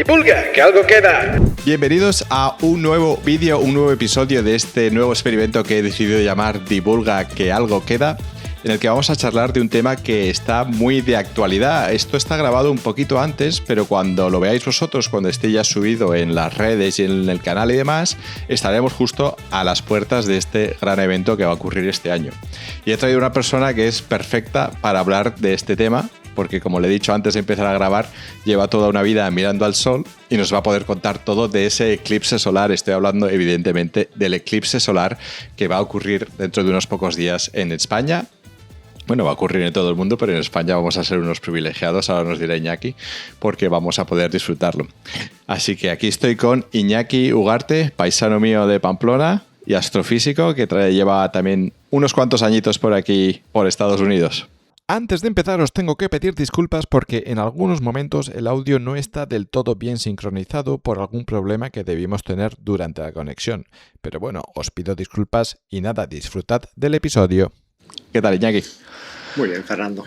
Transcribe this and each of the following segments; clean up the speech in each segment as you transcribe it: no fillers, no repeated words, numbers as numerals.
¡Divulga, que algo queda! Bienvenidos a un nuevo vídeo, un nuevo episodio de este nuevo experimento que he decidido llamar Divulga, que algo queda, en el que vamos a charlar de un tema que está muy de actualidad. Esto está grabado un poquito antes, pero cuando lo veáis vosotros, cuando esté ya subido en las redes y en el canal y demás, estaremos justo a las puertas de este gran evento que va a ocurrir este año. Y he traído una persona que es perfecta para hablar de este tema, porque como le he dicho antes de empezar a grabar, lleva toda una vida mirando al sol y nos va a poder contar todo de ese eclipse solar. Estoy hablando evidentemente del eclipse solar que va a ocurrir dentro de unos pocos días en España. Bueno, va a ocurrir en todo el mundo, pero en España vamos a ser unos privilegiados, ahora nos dirá Iñaki, porque vamos a poder disfrutarlo. Así que aquí estoy con Iñaki Ugarte, paisano mío de Pamplona y astrofísico, que lleva también unos cuantos añitos por aquí, por Estados Unidos. Antes de empezar os tengo que pedir disculpas porque en algunos momentos el audio no está del todo bien sincronizado por algún problema que debimos tener durante la conexión. Pero bueno, os pido disculpas y nada, disfrutad del episodio. ¿Qué tal, Iñaki? Muy bien, Fernando.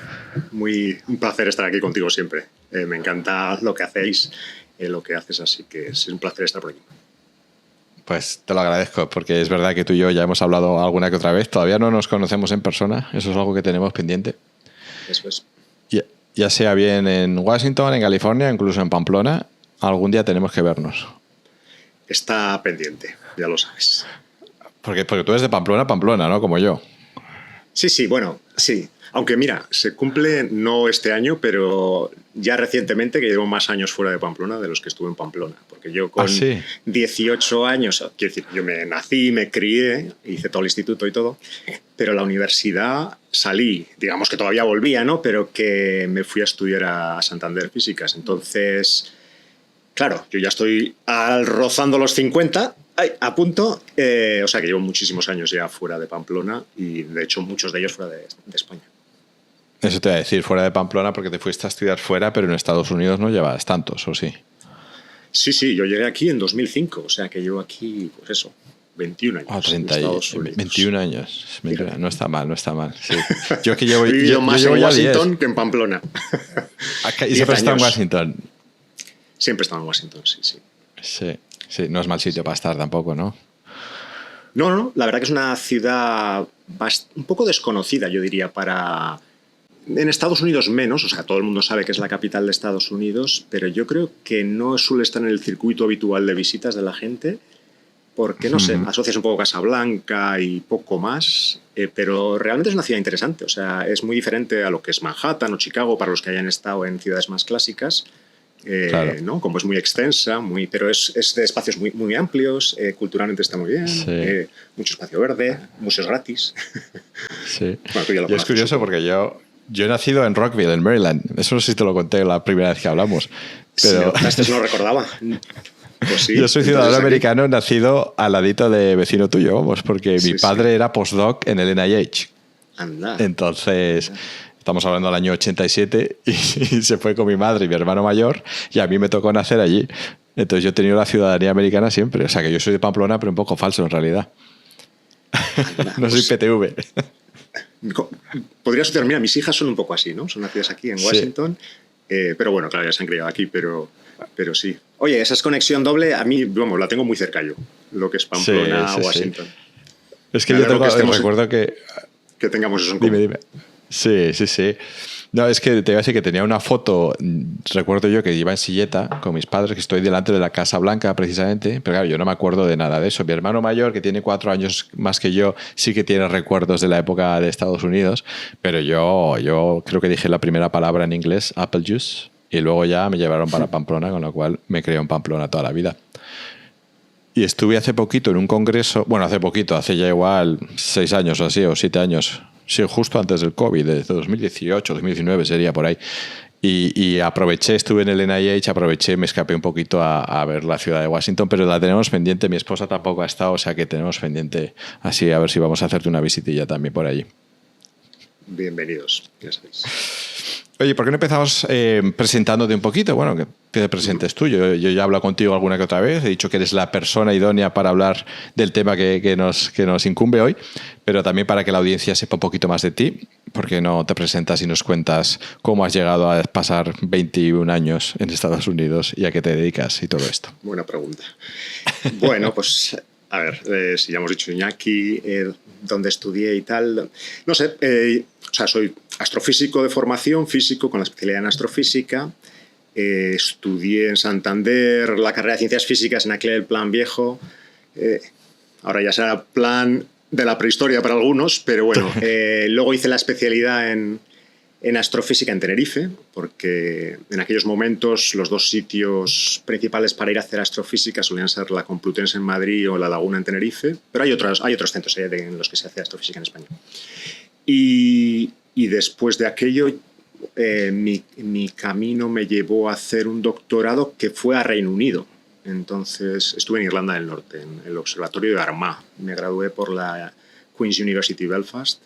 Un placer estar aquí contigo siempre. Me encanta lo que hacéis, lo que haces, así que es un placer estar por aquí. Pues te lo agradezco, porque es verdad que tú y yo ya hemos hablado alguna que otra vez. Todavía no nos conocemos en persona, eso es algo que tenemos pendiente. Eso es. Ya sea bien en Washington, en California, incluso en Pamplona, algún día tenemos que vernos. Está pendiente, ya lo sabes. Porque tú eres de Pamplona, ¿no? Como yo. Sí, bueno, sí. Aunque mira, se cumple no este año, pero ya recientemente que llevo más años fuera de Pamplona de los que estuve en Pamplona. Porque yo con 18 años, quiero decir, yo me nací, me crié, hice todo el instituto y todo, pero la universidad salí, digamos que todavía volvía, ¿no? Pero que me fui a estudiar a Santander Físicas. Entonces, claro, yo ya estoy rozando los 50, a punto, o sea que llevo muchísimos años ya fuera de Pamplona y de hecho muchos de ellos fuera de España. Eso te iba a decir, fuera de Pamplona, porque te fuiste a estudiar fuera, pero en Estados Unidos no llevas tantos, ¿o sí? Sí, yo llegué aquí en 2005, o sea que llevo aquí, pues eso, 21 años. 21 años. Mira, no está mal. Sí. Yo que llevo, he vivido más yo en ya Washington 10. que en Pamplona. ¿Y siempre está en Washington? Siempre he estado en Washington, sí. Sí, no es mal sitio para estar tampoco, ¿no? No, la verdad que es una ciudad un poco desconocida, yo diría, en Estados Unidos menos, o sea, todo el mundo sabe que es la capital de Estados Unidos, pero yo creo que no suele estar en el circuito habitual de visitas de la gente, porque, no sé, asocias un poco Casablanca y poco más, pero realmente es una ciudad interesante, o sea, es muy diferente a lo que es Manhattan o Chicago para los que hayan estado en ciudades más clásicas, claro. ¿No? Como es muy extensa, pero es de espacios muy, muy amplios, culturalmente está muy bien, mucho espacio verde, museos gratis. Sí. Bueno, tú ya lo conoces, es curioso porque yo he nacido en Rockville, en Maryland. Eso no sé si te lo conté la primera vez que hablamos. Pero sí, no recordaba. Pues sí, yo soy ciudadano americano nacido al ladito de vecino tuyo, vamos, porque mi padre era postdoc en el NIH. Anda. Entonces, estamos hablando del año 87 y se fue con mi madre y mi hermano mayor y a mí me tocó nacer allí. Entonces yo he tenido la ciudadanía americana siempre. O sea que yo soy de Pamplona, pero un poco falso en realidad. Anda, no soy PTV. Podría asociar, mira, mis hijas son un poco así, ¿no? Son nacidas aquí en Washington, pero bueno, claro, ya se han criado aquí, pero sí. Oye, esa es conexión doble, a mí, vamos, la tengo muy cerca yo, lo que es Pamplona, Washington. Sí. Es que yo recuerdo que tengamos eso en común. Dime. Sí. No, es que te iba a decir que tenía una foto, recuerdo yo que iba en silleta con mis padres, que estoy delante de la Casa Blanca precisamente, pero claro, yo no me acuerdo de nada de eso. Mi hermano mayor, que tiene 4 años más que yo, sí que tiene recuerdos de la época de Estados Unidos, pero yo creo que dije la primera palabra en inglés, apple juice, y luego ya me llevaron para Pamplona, con lo cual me crié en Pamplona toda la vida. Y estuve hace poquito en un congreso, hace ya igual 6 años o así, o 7 años, sí, justo antes del COVID, desde 2018, 2019 sería por ahí. Y aproveché, estuve en el NIH, me escapé un poquito a ver la ciudad de Washington, pero la tenemos pendiente, mi esposa tampoco ha estado, o sea que tenemos pendiente, así a ver si vamos a hacerte una visitilla también por allí. Bienvenidos, ya sabéis. Oye, ¿por qué no empezamos presentándote un poquito? Bueno, que te presentes tú. Yo ya he hablado contigo alguna que otra vez. He dicho que eres la persona idónea para hablar del tema que nos incumbe hoy, pero también para que la audiencia sepa un poquito más de ti. ¿Por qué no te presentas y nos cuentas cómo has llegado a pasar 21 años en Estados Unidos y a qué te dedicas y todo esto? Buena pregunta. Bueno, pues a ver, si ya hemos dicho Iñaki, dónde estudié y tal. No sé, o sea, soy astrofísico de formación, físico con la especialidad en astrofísica. Estudié en Santander la carrera de Ciencias Físicas en aquel plan viejo. Ahora ya será plan de la prehistoria para algunos, pero bueno. Luego hice la especialidad en astrofísica en Tenerife, porque en aquellos momentos los dos sitios principales para ir a hacer astrofísica solían ser la Complutense en Madrid o la Laguna en Tenerife, pero hay otros centros en los que se hace astrofísica en España. Y después de aquello, mi camino me llevó a hacer un doctorado que fue a Reino Unido. Entonces estuve en Irlanda del Norte, en el Observatorio de Armagh. Me gradué por la Queen's University Belfast.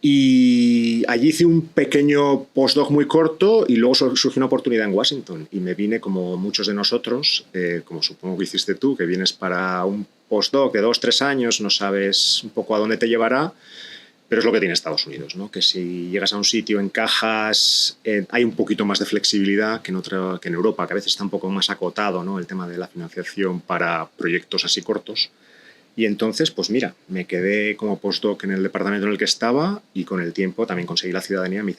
Y allí hice un pequeño postdoc muy corto y luego surgió una oportunidad en Washington y me vine como muchos de nosotros, como supongo que hiciste tú, que vienes para un postdoc de 2-3 años, no sabes un poco a dónde te llevará, pero es lo que tiene Estados Unidos, ¿no? Que si llegas a un sitio, encajas, hay un poquito más de flexibilidad que en Europa, que a veces está un poco más acotado, ¿no? El tema de la financiación para proyectos así cortos. Y entonces, pues mira, me quedé como postdoc en el departamento en el que estaba y con el tiempo también conseguí la ciudadanía. Me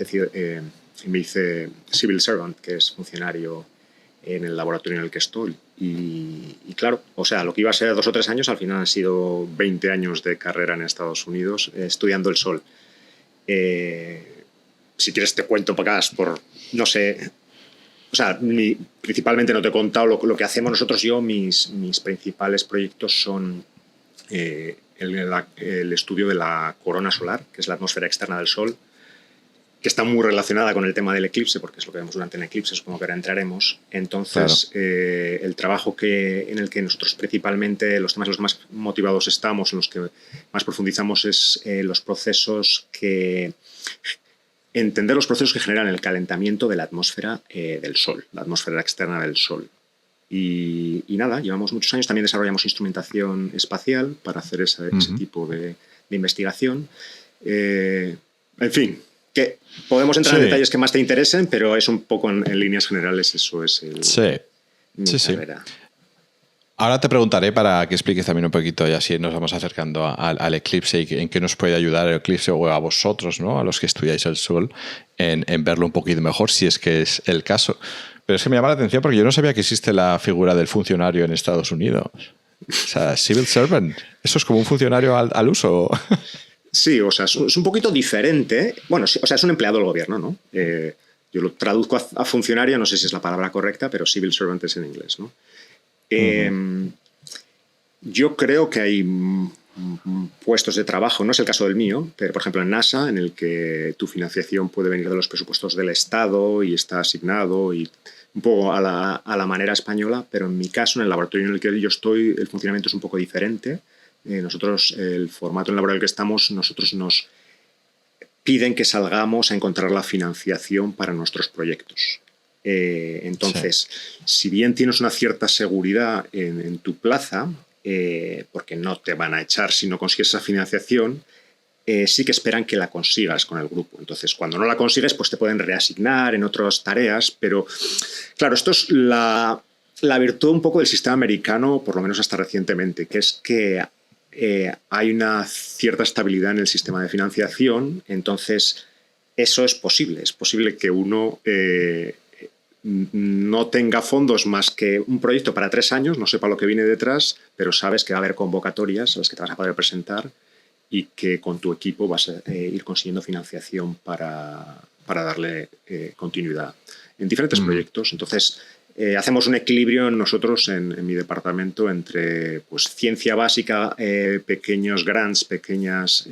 hice civil servant, que es funcionario en el laboratorio en el que estoy. Y claro, o sea, lo que iba a ser 2 o 3 años, al final han sido 20 años de carrera en Estados Unidos estudiando el sol. Si quieres te cuento para acá, no sé... O sea, principalmente no te he contado lo que hacemos nosotros. Mis principales proyectos son... el estudio de la corona solar, que es la atmósfera externa del Sol, que está muy relacionada con el tema del eclipse, porque es lo que vemos durante el eclipse, supongo que ahora entraremos. Entonces, claro. El trabajo en el que nosotros principalmente, los temas en los que más motivados estamos, en los que más profundizamos, es entender los procesos que generan el calentamiento de la atmósfera del Sol, la atmósfera externa del Sol. Y nada, llevamos muchos años. También desarrollamos instrumentación espacial para hacer ese tipo de investigación. En fin, que podemos entrar en detalles que más te interesen, pero es un poco en líneas generales eso es mi carrera. Ahora te preguntaré para que expliques también un poquito y así nos vamos acercando al eclipse y en qué nos puede ayudar el eclipse o a vosotros, ¿no? A los que estudiáis el Sol, en verlo un poquito mejor, si es que es el caso. Pero es que me llama la atención porque yo no sabía que existe la figura del funcionario en Estados Unidos. O sea, civil servant. ¿Eso es como un funcionario al uso? Sí, o sea, es un poquito diferente. Bueno, o sea, es un empleado del gobierno, ¿no? Yo lo traduzco a funcionario, no sé si es la palabra correcta, pero civil servant es en inglés, ¿no? Yo creo que hay puestos de trabajo, no es el caso del mío, pero por ejemplo en NASA, en el que tu financiación puede venir de los presupuestos del Estado y está asignado y un poco a la manera española, pero en mi caso, en el laboratorio en el que yo estoy, el funcionamiento es un poco diferente. Nosotros, el formato en el laboratorio en el que estamos, nosotros nos piden que salgamos a encontrar la financiación para nuestros proyectos. Entonces, si bien tienes una cierta seguridad en tu plaza, porque no te van a echar si no consigues esa financiación, sí que esperan que la consigas con el grupo. Entonces, cuando no la consigues, pues te pueden reasignar en otras tareas, pero claro, esto es la virtud un poco del sistema americano, por lo menos hasta recientemente, que es que hay una cierta estabilidad en el sistema de financiación. Entonces eso es posible que uno no tenga fondos más que un proyecto para 3 años, no sepa lo que viene detrás, pero sabes que va a haber convocatorias a las que te vas a poder presentar y que con tu equipo vas a ir consiguiendo financiación para darle continuidad en diferentes proyectos. Entonces, hacemos un equilibrio nosotros en mi departamento entre pues, ciencia básica, pequeños grants, pequeñas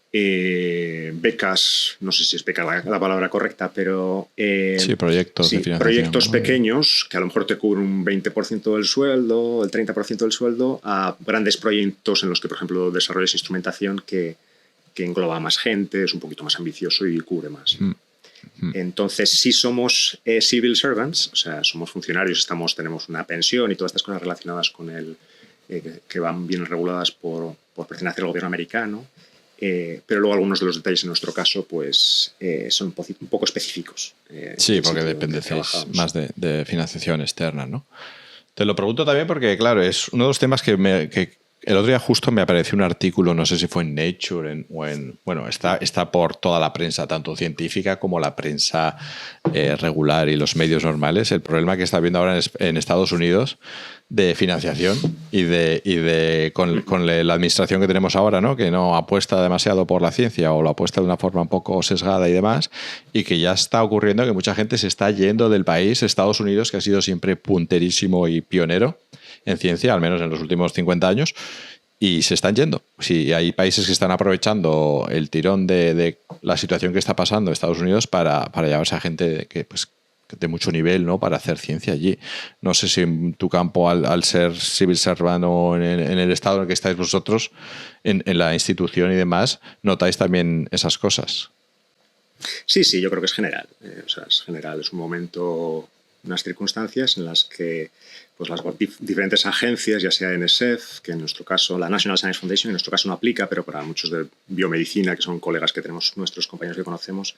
becas, no sé si es beca la palabra correcta, pero... sí, proyectos de financiación. Proyectos pequeños que a lo mejor te cubren un 20% del sueldo, el 30% del sueldo, a grandes proyectos en los que, por ejemplo, desarrollas instrumentación que engloba más gente, es un poquito más ambicioso y cubre más. Entonces, sí somos civil servants, o sea, somos funcionarios, tenemos una pensión y todas estas cosas relacionadas con que van bien reguladas por pertenecer al gobierno americano. Pero luego algunos de los detalles en nuestro caso pues son un poco específicos. Sí, porque depende más de financiación externa, ¿no? Te lo pregunto también porque, claro, es uno de los temas que el otro día justo me apareció un artículo, no sé si fue en Nature bueno, está por toda la prensa, tanto científica como la prensa regular y los medios normales, el problema que está habiendo ahora en Estados Unidos de financiación y con la administración que tenemos ahora, ¿no? Que no apuesta demasiado por la ciencia o lo apuesta de una forma un poco sesgada y demás, y que ya está ocurriendo que mucha gente se está yendo del país, Estados Unidos, que ha sido siempre punterísimo y pionero en ciencia, al menos en los últimos 50 años, y se están yendo. Sí, hay países que están aprovechando el tirón de la situación que está pasando en Estados Unidos para llevarse a gente que, pues, de mucho nivel, ¿no? Para hacer ciencia allí. No sé si en tu campo, al ser civil servant o en el estado en el que estáis vosotros, en la institución y demás, notáis también esas cosas. Sí, yo creo que es general. Es general, es un momento, unas circunstancias en las que pues las diferentes agencias, ya sea NSF, que en nuestro caso, la National Science Foundation, en nuestro caso no aplica, pero para muchos de biomedicina, que son colegas que tenemos, nuestros compañeros que conocemos,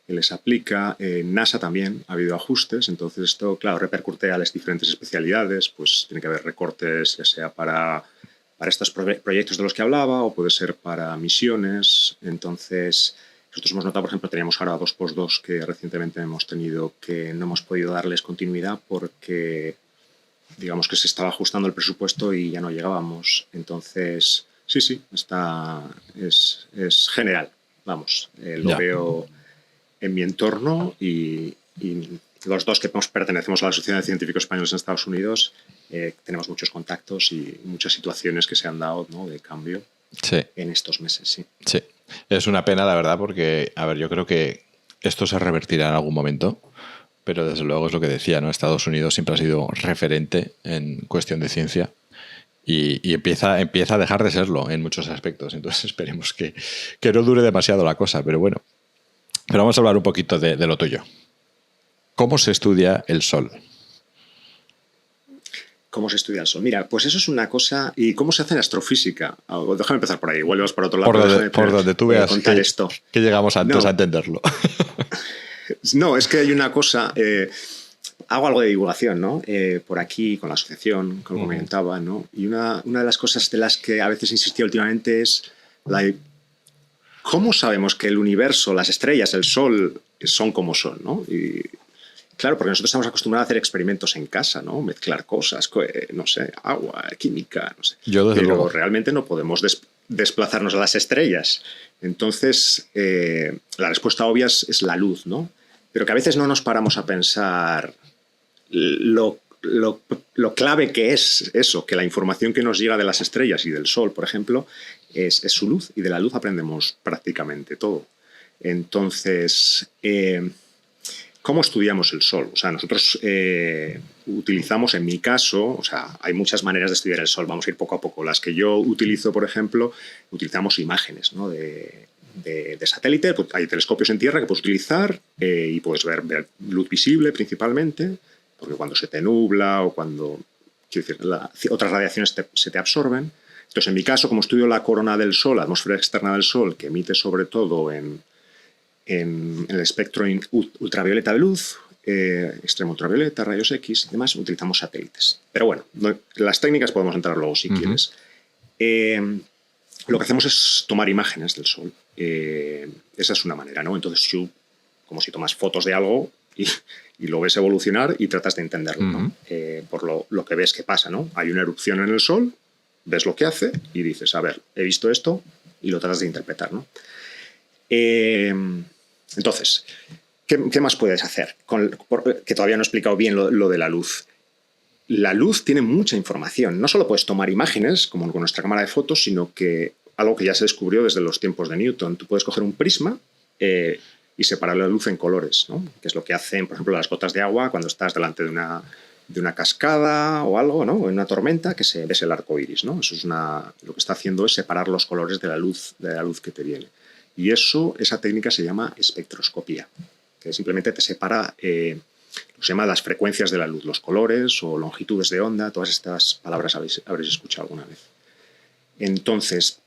les aplica. NASA también ha habido ajustes, entonces esto, claro, repercute a las diferentes especialidades, pues tiene que haber recortes, ya sea para estos proyectos de los que hablaba o puede ser para misiones. Entonces, nosotros hemos notado, por ejemplo, teníamos ahora 2 postdocs que recientemente hemos tenido que no hemos podido darles continuidad porque, digamos que se estaba ajustando el presupuesto y ya no llegábamos. Entonces, sí, es general, vamos, lo veo en mi entorno y los dos que pertenecemos a la Sociedad de Científicos Españoles en Estados Unidos tenemos muchos contactos y muchas situaciones que se han dado, ¿no? De cambio en estos meses. Sí, es una pena, la verdad, porque, a ver, yo creo que esto se revertirá en algún momento, pero desde luego es lo que decía, ¿no? Estados Unidos siempre ha sido referente en cuestión de ciencia y empieza a dejar de serlo en muchos aspectos. Entonces esperemos que no dure demasiado la cosa, pero bueno. Pero vamos a hablar un poquito de lo tuyo. ¿Cómo se estudia el Sol? ¿Cómo se estudia el Sol? Mira, pues eso es una cosa... ¿Y cómo se hace en astrofísica? Déjame empezar por ahí. Igual vas por otro lado. Por donde tú veas esto. Que llegamos antes a entenderlo. No, es que hay una cosa... hago algo de divulgación, ¿no? Por aquí, con la asociación, como comentaba, ¿no? Y una de las cosas de las que a veces insistí últimamente es ¿cómo sabemos que el universo, las estrellas, el Sol son como son, ¿no? Y claro, porque nosotros estamos acostumbrados a hacer experimentos en casa, ¿no? Mezclar cosas, no sé, agua, química, no sé. Pero realmente no podemos desplazarnos a las estrellas. Entonces, la respuesta obvia es la luz, ¿no? Pero que a veces no nos paramos a pensar lo clave que es eso, que la información que nos llega de las estrellas y del Sol, por ejemplo, es su luz, y de la luz aprendemos prácticamente todo. Entonces, ¿cómo estudiamos el Sol? O sea, nosotros utilizamos, en mi caso, o sea, hay muchas maneras de estudiar el Sol, vamos a ir poco a poco. Las que yo utilizo, por ejemplo, utilizamos imágenes, ¿no? de satélite, pues hay telescopios en tierra que puedes utilizar y puedes ver luz visible principalmente, porque cuando se te nubla o cuando, quiero decir, otras radiaciones se te absorben. Entonces, en mi caso, como estudio la corona del Sol, la atmósfera externa del Sol, que emite sobre todo en el espectro ultravioleta de luz, extremo ultravioleta, rayos X y demás, utilizamos satélites. Pero bueno, las técnicas podemos entrar luego si quieres. Lo que hacemos es tomar imágenes del Sol. Esa es una manera, ¿no? Entonces, como si tomas fotos de algo y lo ves evolucionar y tratas de entenderlo, ¿no? Por lo que ves que pasa, ¿no? Hay una erupción en el Sol, ves lo que hace y dices, a ver, he visto esto, y lo tratas de interpretar, ¿no? Entonces, ¿qué más puedes hacer? Que todavía no he explicado bien lo de la luz. La luz tiene mucha información. No solo puedes tomar imágenes, como con nuestra cámara de fotos, sino que algo que ya se descubrió desde los tiempos de Newton. Tú puedes coger un prisma y separar la luz en colores, ¿no? Que es lo que hacen, por ejemplo, las gotas de agua cuando estás delante de una cascada o algo, ¿no? O en una tormenta, que ves el arco iris, ¿no? Eso es lo que está haciendo es separar los colores de la luz que te viene. Y esa técnica se llama espectroscopía, que simplemente te separa Se llama las frecuencias de la luz, los colores o longitudes de onda, todas estas palabras habréis escuchado alguna vez. Entonces,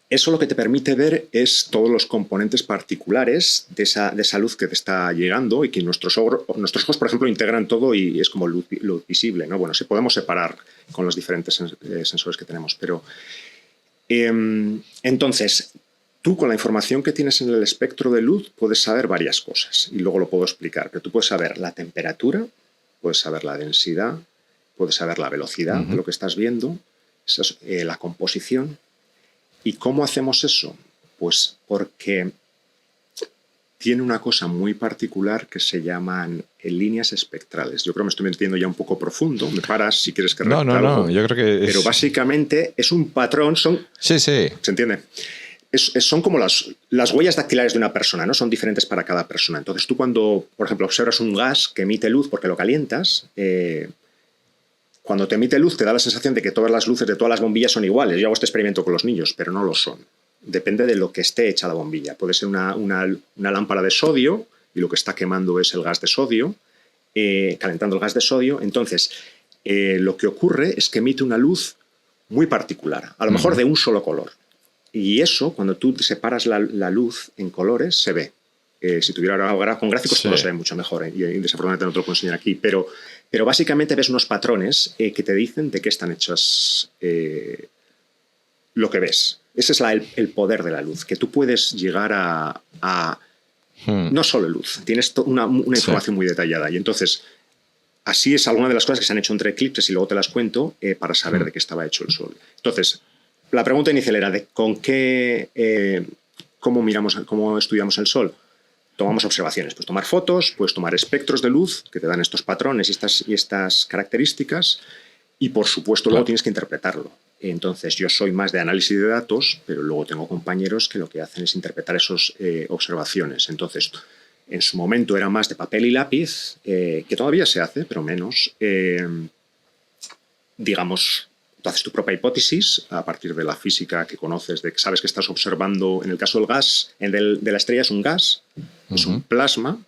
eso lo que te permite ver es todos los componentes particulares de esa luz que te está llegando y que nuestros ojos, por ejemplo, integran todo y es como luz visible, ¿no? Bueno, podemos separar con los diferentes sensores que tenemos, pero entonces, tú con la información que tienes en el espectro de luz puedes saber varias cosas y luego lo puedo explicar, pero tú puedes saber la temperatura, puedes saber la densidad, puedes saber la velocidad de lo que estás viendo, la composición. ¿Y cómo hacemos eso? Pues porque tiene una cosa muy particular que se llaman líneas espectrales. Yo creo que me estoy metiendo ya un poco profundo. Me paras si quieres que repita algo. No, yo creo que Pero básicamente es un patrón, Sí. ¿Se entiende? Son como las huellas dactilares de una persona, ¿no? Son diferentes para cada persona. Entonces tú cuando, por ejemplo, observas un gas que emite luz porque lo calientas, cuando te emite luz te da la sensación de que todas las luces de todas las bombillas son iguales. Yo hago este experimento con los niños, pero no lo son. Depende de lo que esté hecha la bombilla. Puede ser una lámpara de sodio y lo que está quemando es el gas de sodio, calentando el gas de sodio. Entonces, lo que ocurre es que emite una luz muy particular, a lo mejor de un solo color. Y eso, cuando tú separas la luz en colores, se ve. Si tuviera ahora con gráficos, todo se ve mucho mejor. Y desafortunadamente no te lo puedo enseñar aquí. Pero básicamente ves unos patrones que te dicen de qué están hechas lo que ves. Ese es el poder de la luz, que tú puedes llegar a no solo luz, tienes una información muy detallada. Y entonces, así es alguna de las cosas que se han hecho entre eclipses y luego te las cuento para saber de qué estaba hecho el Sol. Entonces, la pregunta inicial era de cómo estudiamos el Sol. Tomamos observaciones, puedes tomar fotos, puedes tomar espectros de luz que te dan estos patrones y estas características y, por supuesto, luego tienes que interpretarlo. Entonces, yo soy más de análisis de datos, pero luego tengo compañeros que lo que hacen es interpretar esas observaciones. Entonces, en su momento era más de papel y lápiz, que todavía se hace, pero menos. Digamos, tú haces tu propia hipótesis a partir de la física que conoces, de que sabes que estás observando. En el caso del gas, de la estrella es un gas, es un plasma,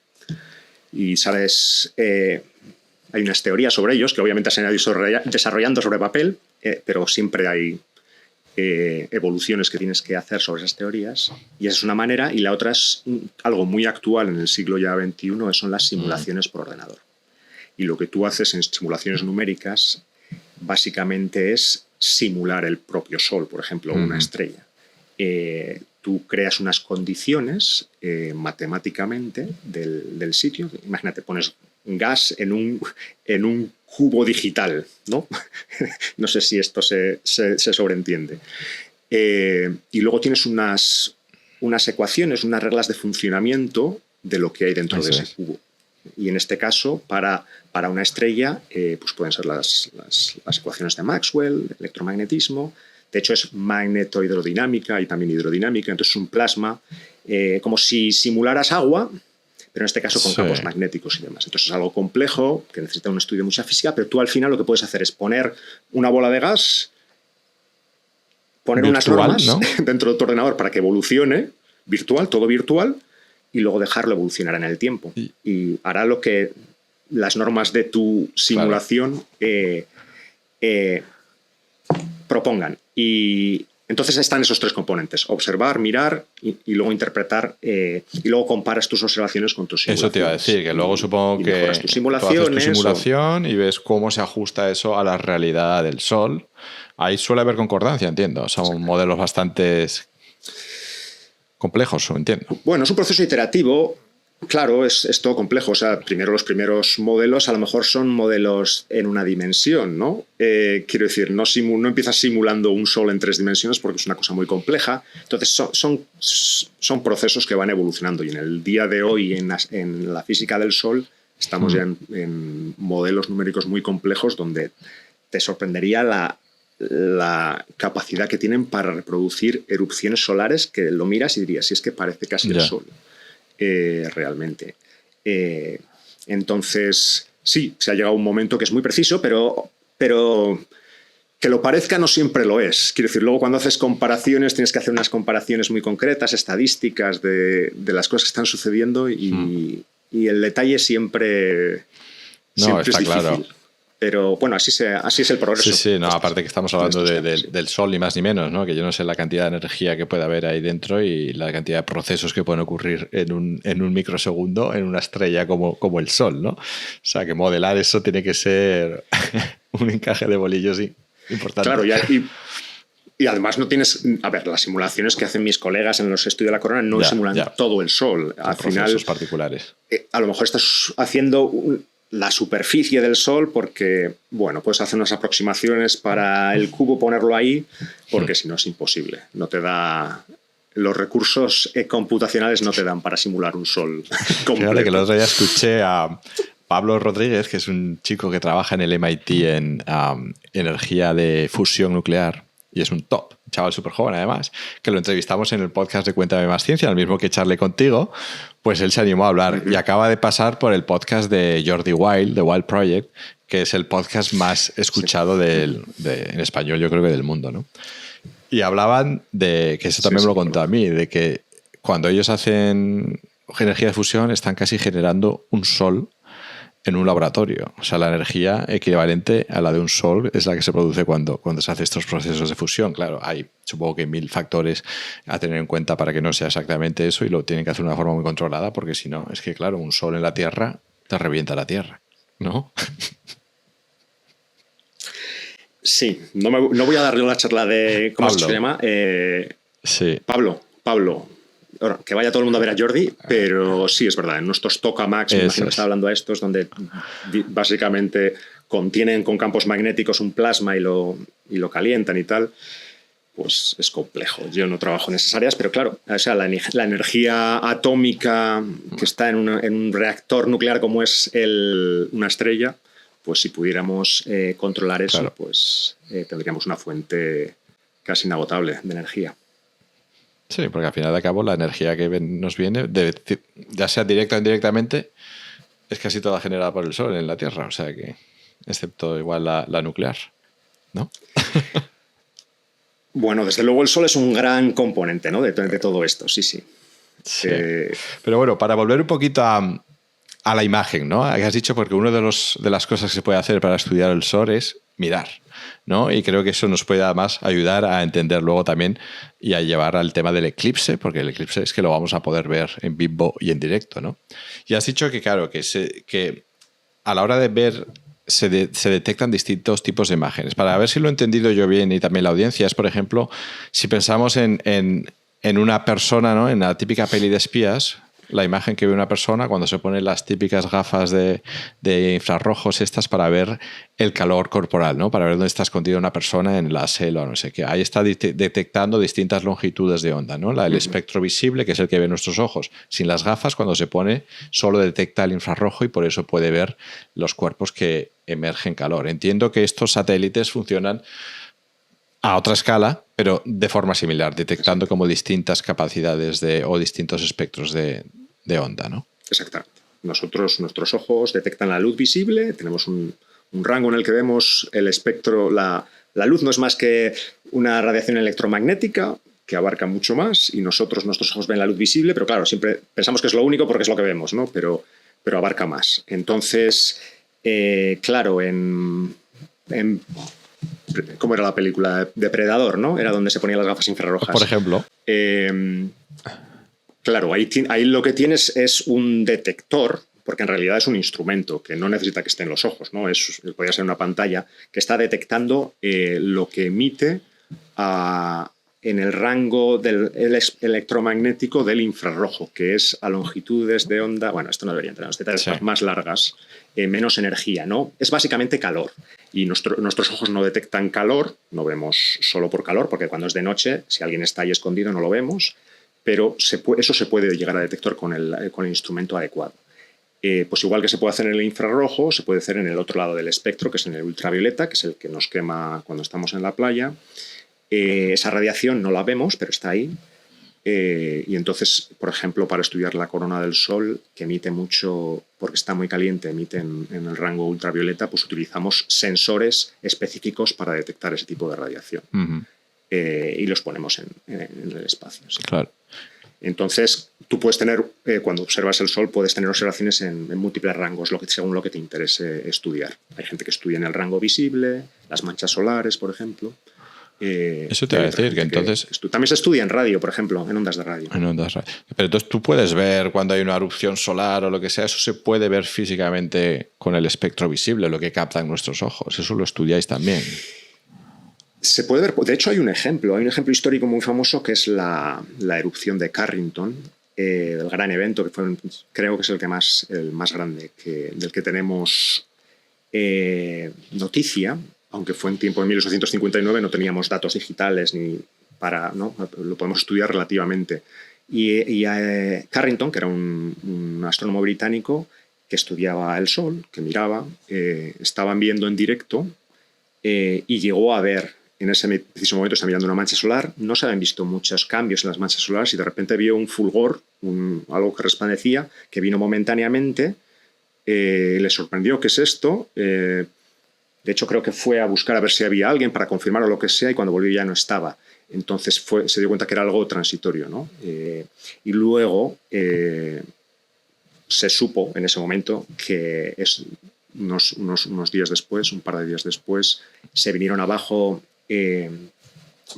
y sabes, hay unas teorías sobre ellos que obviamente se han ido desarrollando sobre papel, pero siempre hay evoluciones que tienes que hacer sobre esas teorías, y esa es una manera, y la otra es algo muy actual en el siglo ya XXI, son las simulaciones por ordenador. Y lo que tú haces en simulaciones numéricas básicamente es simular el propio Sol, por ejemplo, una estrella. Tú creas unas condiciones matemáticamente del sitio. Imagínate, pones gas en un cubo digital, ¿no? No sé si esto se sobreentiende. Y luego tienes unas ecuaciones, unas reglas de funcionamiento de lo que hay dentro de ese cubo. Y en este caso, para una estrella, pues pueden ser las ecuaciones de Maxwell, electromagnetismo. De hecho, es magnetohidrodinámica y también hidrodinámica. Entonces, es un plasma, como si simularas agua, pero en este caso con campos magnéticos y demás. Entonces, es algo complejo, que necesita un estudio de mucha física, pero tú al final lo que puedes hacer es poner una bola de gas, poner unas normas, ¿no?, dentro de tu ordenador para que evolucione, todo virtual, y luego dejarlo evolucionar en el tiempo. Y hará lo que las normas de tu simulación propongan. Y entonces están esos tres componentes: observar, mirar y luego interpretar, y luego comparas tus observaciones con tus simulaciones. Eso te iba a decir, que luego supongo que tu haces tu simulación y ves cómo se ajusta eso a la realidad del Sol. Ahí suele haber concordancia, entiendo. Son modelos bastante complejos, entiendo. Bueno, es un proceso iterativo. Claro, es todo complejo. O sea, primero los primeros modelos a lo mejor son modelos en una dimensión, ¿no? Quiero decir, no empiezas simulando un Sol en 3 dimensiones porque es una cosa muy compleja. Entonces, son procesos que van evolucionando. Y en el día de hoy, en la física del Sol, estamos ya en modelos numéricos muy complejos donde te sorprendería la capacidad que tienen para reproducir erupciones solares que lo miras y dirías, si es que parece casi el Sol. Realmente. Entonces, sí, se ha llegado a un momento que es muy preciso, pero que lo parezca no siempre lo es. Quiero decir, luego cuando haces comparaciones tienes que hacer unas comparaciones muy concretas, estadísticas de las cosas que están sucediendo y y el detalle siempre está es difícil. Claro. Pero bueno, así es el progreso. Sí, no, aparte que estamos hablando del sol ni más ni menos, ¿no? Que yo no sé la cantidad de energía que puede haber ahí dentro y la cantidad de procesos que pueden ocurrir en un microsegundo en una estrella como el sol, ¿no? O sea, que modelar eso tiene que ser un encaje de bolillos importante. Claro, y además no tienes... A ver, las simulaciones que hacen mis colegas en los estudios de la corona no simulan todo el sol. Al final, procesos particulares. A lo mejor estás haciendo la superficie del sol porque, bueno, puedes hacer unas aproximaciones para el cubo, ponerlo ahí, porque si no es imposible. No te da... Los recursos computacionales no te dan para simular un sol completo. Fíjate que el otro día escuché a Pablo Rodríguez, que es un chico que trabaja en el MIT en energía de fusión nuclear, y es un top, un chaval súper joven además, que lo entrevistamos en el podcast de Cuéntame Más Ciencia, el mismo que charlé contigo, pues él se animó a hablar y acaba de pasar por el podcast de Jordi Wild, The Wild Project, que es el podcast más escuchado en español, yo creo que del mundo, ¿no? Y hablaban de, que eso también me lo contó a mí, de que cuando ellos hacen energía de fusión están casi generando un sol en un laboratorio. O sea, la energía equivalente a la de un sol es la que se produce cuando se hacen estos procesos de fusión. Claro, hay supongo que 1000 factores a tener en cuenta para que no sea exactamente eso y lo tienen que hacer de una forma muy controlada porque si no, es que claro, un sol en la Tierra te revienta la Tierra, ¿no? Sí, no voy a dar yo la charla de... ¿Cómo se llama? Sí. Pablo. Ahora, que vaya todo el mundo a ver a Jordi, pero sí, es verdad, en nuestros tokamaks, me imagino que está hablando a estos, donde básicamente contienen con campos magnéticos un plasma y lo calientan y tal, pues es complejo. Yo no trabajo en esas áreas, pero claro, o sea, la energía atómica que está en un reactor nuclear como es una estrella, pues si pudiéramos controlar eso, claro, pues tendríamos una fuente casi inagotable de energía. Sí, porque al final de cabo la energía que nos viene, ya sea directa o indirectamente, es casi toda generada por el Sol en la Tierra, o sea que, excepto igual la nuclear, ¿no? Bueno, desde luego el Sol es un gran componente, ¿no? de todo esto, sí. Sí. Pero bueno, para volver un poquito a la imagen, ¿no? Que has dicho, porque una de las cosas que se puede hacer para estudiar el Sol es mirar, ¿no? Y creo que eso nos puede además ayudar a entender luego también y a llevar al tema del eclipse, porque el eclipse es que lo vamos a poder ver en vivo y en directo, ¿no? Y has dicho que, claro, que a la hora de ver se detectan distintos tipos de imágenes. Para ver si lo he entendido yo bien y también la audiencia, es, por ejemplo, si pensamos en una persona, ¿no? En la típica peli de espías, la imagen que ve una persona cuando se pone las típicas gafas de infrarrojos estas para ver el calor corporal, ¿no? Para ver dónde está escondida una persona en la selva o no sé qué. Ahí está detectando distintas longitudes de onda, ¿no? El espectro visible, que es el que ven nuestros ojos. Sin las gafas, cuando se pone, solo detecta el infrarrojo y por eso puede ver los cuerpos que emergen calor. Entiendo que estos satélites funcionan a otra escala, pero de forma similar, detectando como distintas capacidades o distintos espectros de onda, ¿no? Exactamente. Nuestros ojos detectan la luz visible, tenemos un rango en el que vemos el espectro. La luz no es más que una radiación electromagnética que abarca mucho más y nuestros ojos ven la luz visible, pero claro, siempre pensamos que es lo único porque es lo que vemos, ¿no? Pero abarca más. Entonces, claro, ¿cómo era la película? Depredador, ¿no? Era donde se ponían las gafas infrarrojas. Por ejemplo. Claro, ahí lo que tienes es un detector, porque en realidad es un instrumento que no necesita que esté en los ojos, ¿no? Podría ser una pantalla que está detectando lo que emite en el rango del electromagnético del infrarrojo, que es a longitudes de onda. Bueno, esto no debería entrar en los detalles, más largas, menos energía, ¿no? Es básicamente calor. Y nuestros ojos no detectan calor, no vemos solo por calor, porque cuando es de noche, si alguien está ahí escondido no lo vemos, pero eso se puede llegar a detectar con el instrumento adecuado. Pues igual que se puede hacer en el infrarrojo, se puede hacer en el otro lado del espectro, que es en el ultravioleta, que es el que nos quema cuando estamos en la playa. Esa radiación no la vemos, pero está ahí. Y entonces, por ejemplo, para estudiar la corona del Sol, que emite mucho, porque está muy caliente, emite en el rango ultravioleta, pues utilizamos sensores específicos para detectar ese tipo de radiación. Y los ponemos en el espacio. ¿Sí? Claro. Entonces, tú puedes tener, cuando observas el Sol, puedes tener observaciones en múltiples rangos, según lo que te interese estudiar. Hay gente que estudia en el rango visible, las manchas solares, por ejemplo. Eso te iba a decir, que entonces... También se estudia en radio, por ejemplo, en ondas de radio. En ondas radio. Pero entonces tú puedes ver cuando hay una erupción solar o lo que sea, eso se puede ver físicamente con el espectro visible, lo que captan nuestros ojos. Eso lo estudiáis también. Se puede ver, de hecho hay un ejemplo histórico muy famoso que es la erupción de Carrington, el gran evento que fue, creo que es el más grande del que tenemos noticia, aunque fue en tiempo de 1859, no teníamos datos digitales ¿no? Lo podemos estudiar relativamente. Y Carrington, que era un astrónomo británico que estudiaba el Sol, que miraba, estaban viendo en directo y llegó a ver. En ese preciso momento está mirando una mancha solar, no se habían visto muchos cambios en las manchas solares y de repente vio un fulgor, algo que resplandecía, que vino momentáneamente, le sorprendió, ¿qué es esto? De hecho, creo que fue a buscar a ver si había alguien para confirmar o lo que sea y cuando volvió ya no estaba. Entonces se dio cuenta que era algo transitorio, ¿no? Y luego se supo en ese momento que unos días después, un par de días después, se vinieron abajo...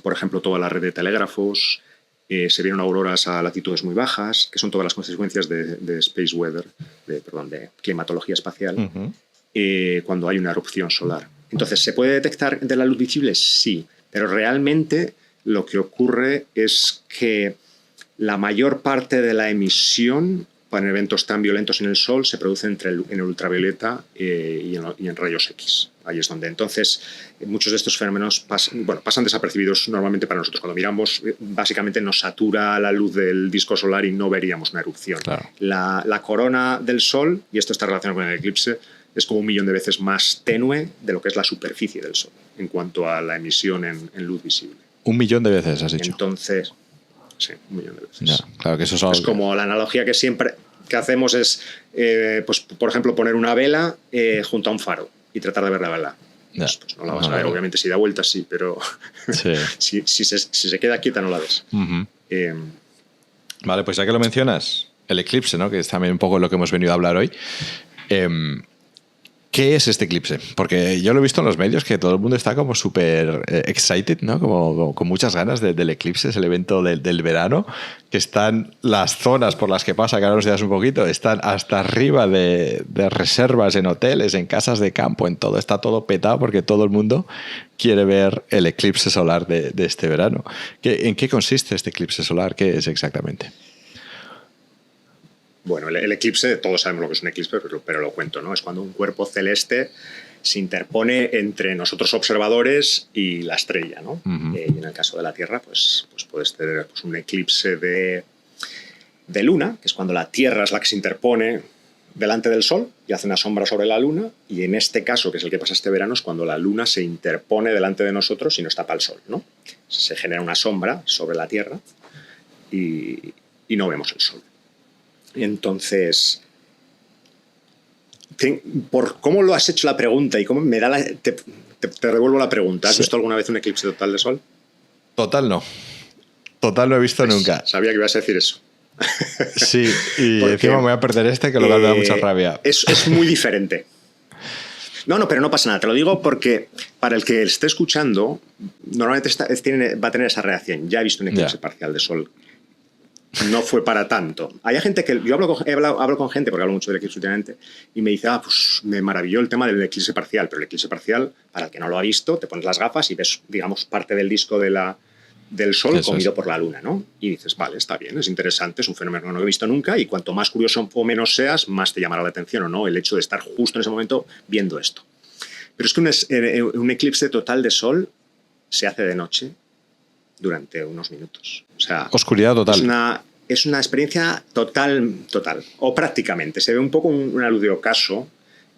por ejemplo, toda la red de telégrafos, se vieron auroras a latitudes muy bajas, que son todas las consecuencias de space weather, de climatología espacial, cuando hay una erupción solar. Entonces, ¿se puede detectar de la luz visible? Sí, pero realmente lo que ocurre es que la mayor parte de la emisión para eventos tan violentos en el Sol se produce en el ultravioleta y en rayos X. Ahí es donde entonces muchos de estos fenómenos pasan desapercibidos normalmente para nosotros. Cuando miramos, básicamente nos satura la luz del disco solar y no veríamos una erupción. Claro. La corona del Sol, y esto está relacionado con el eclipse, es como 1.000.000 de veces más tenue de lo que es la superficie del Sol en cuanto a la emisión en luz visible. 1.000.000 de veces, has dicho. Entonces, sí, 1.000.000 de veces. Ya, claro que eso es algo... Es como la analogía que siempre que hacemos es, pues, por ejemplo, poner una vela junto a un faro y tratar de ver la vela. Pues no la vas a ver, obviamente si da vueltas sí, pero sí. si se queda quieta no la ves. Vale, pues ya que lo mencionas, el eclipse, ¿no? Que es también un poco lo que hemos venido a hablar hoy. ¿Qué es este eclipse? Porque yo lo he visto en los medios que todo el mundo está como súper excited, ¿no? Como con muchas ganas del eclipse, es el evento del verano, que están las zonas por las que pasa, que ahora nos das un poquito, están hasta arriba de reservas en hoteles, en casas de campo, en todo. Está todo petado porque todo el mundo quiere ver el eclipse solar de este verano. ¿En qué consiste este eclipse solar? ¿Qué es exactamente? Bueno, el eclipse, todos sabemos lo que es un eclipse, pero lo cuento, ¿no? Es cuando un cuerpo celeste se interpone entre nosotros observadores y la estrella, ¿no? Y en el caso de la Tierra, pues puedes tener un eclipse de luna, que es cuando la Tierra es la que se interpone delante del Sol y hace una sombra sobre la Luna, y en este caso, que es el que pasa este verano, es cuando la Luna se interpone delante de nosotros y nos tapa el Sol, ¿no? Se genera una sombra sobre la Tierra y no vemos el Sol. Entonces, por cómo lo has hecho la pregunta y cómo me da te revuelvo la pregunta. ¿Has visto alguna vez un eclipse total de Sol? Total no. Total no he visto nunca. Sabía que ibas a decir eso. Sí, y porque, encima me voy a perder que lo da mucha rabia. Es muy diferente. No, pero no pasa nada. Te lo digo porque para el que esté escuchando, normalmente va a tener esa reacción. Ya he visto un eclipse parcial de Sol. No fue para tanto. Hay gente que... Yo hablo con gente, porque hablo mucho del eclipse últimamente, y me dice, pues me maravilló el tema del eclipse parcial. Pero el eclipse parcial, para el que no lo ha visto, te pones las gafas y ves, digamos, parte del disco del Sol comido por la Luna, ¿no? Y dices, vale, está bien, es interesante, es un fenómeno que no he visto nunca, y cuanto más curioso o menos seas, más te llamará la atención o no el hecho de estar justo en ese momento viendo esto. Pero es que un eclipse total de Sol se hace de noche durante unos minutos. O sea, oscuridad total. Es una experiencia total, o prácticamente. Se ve un poco una luz de ocaso,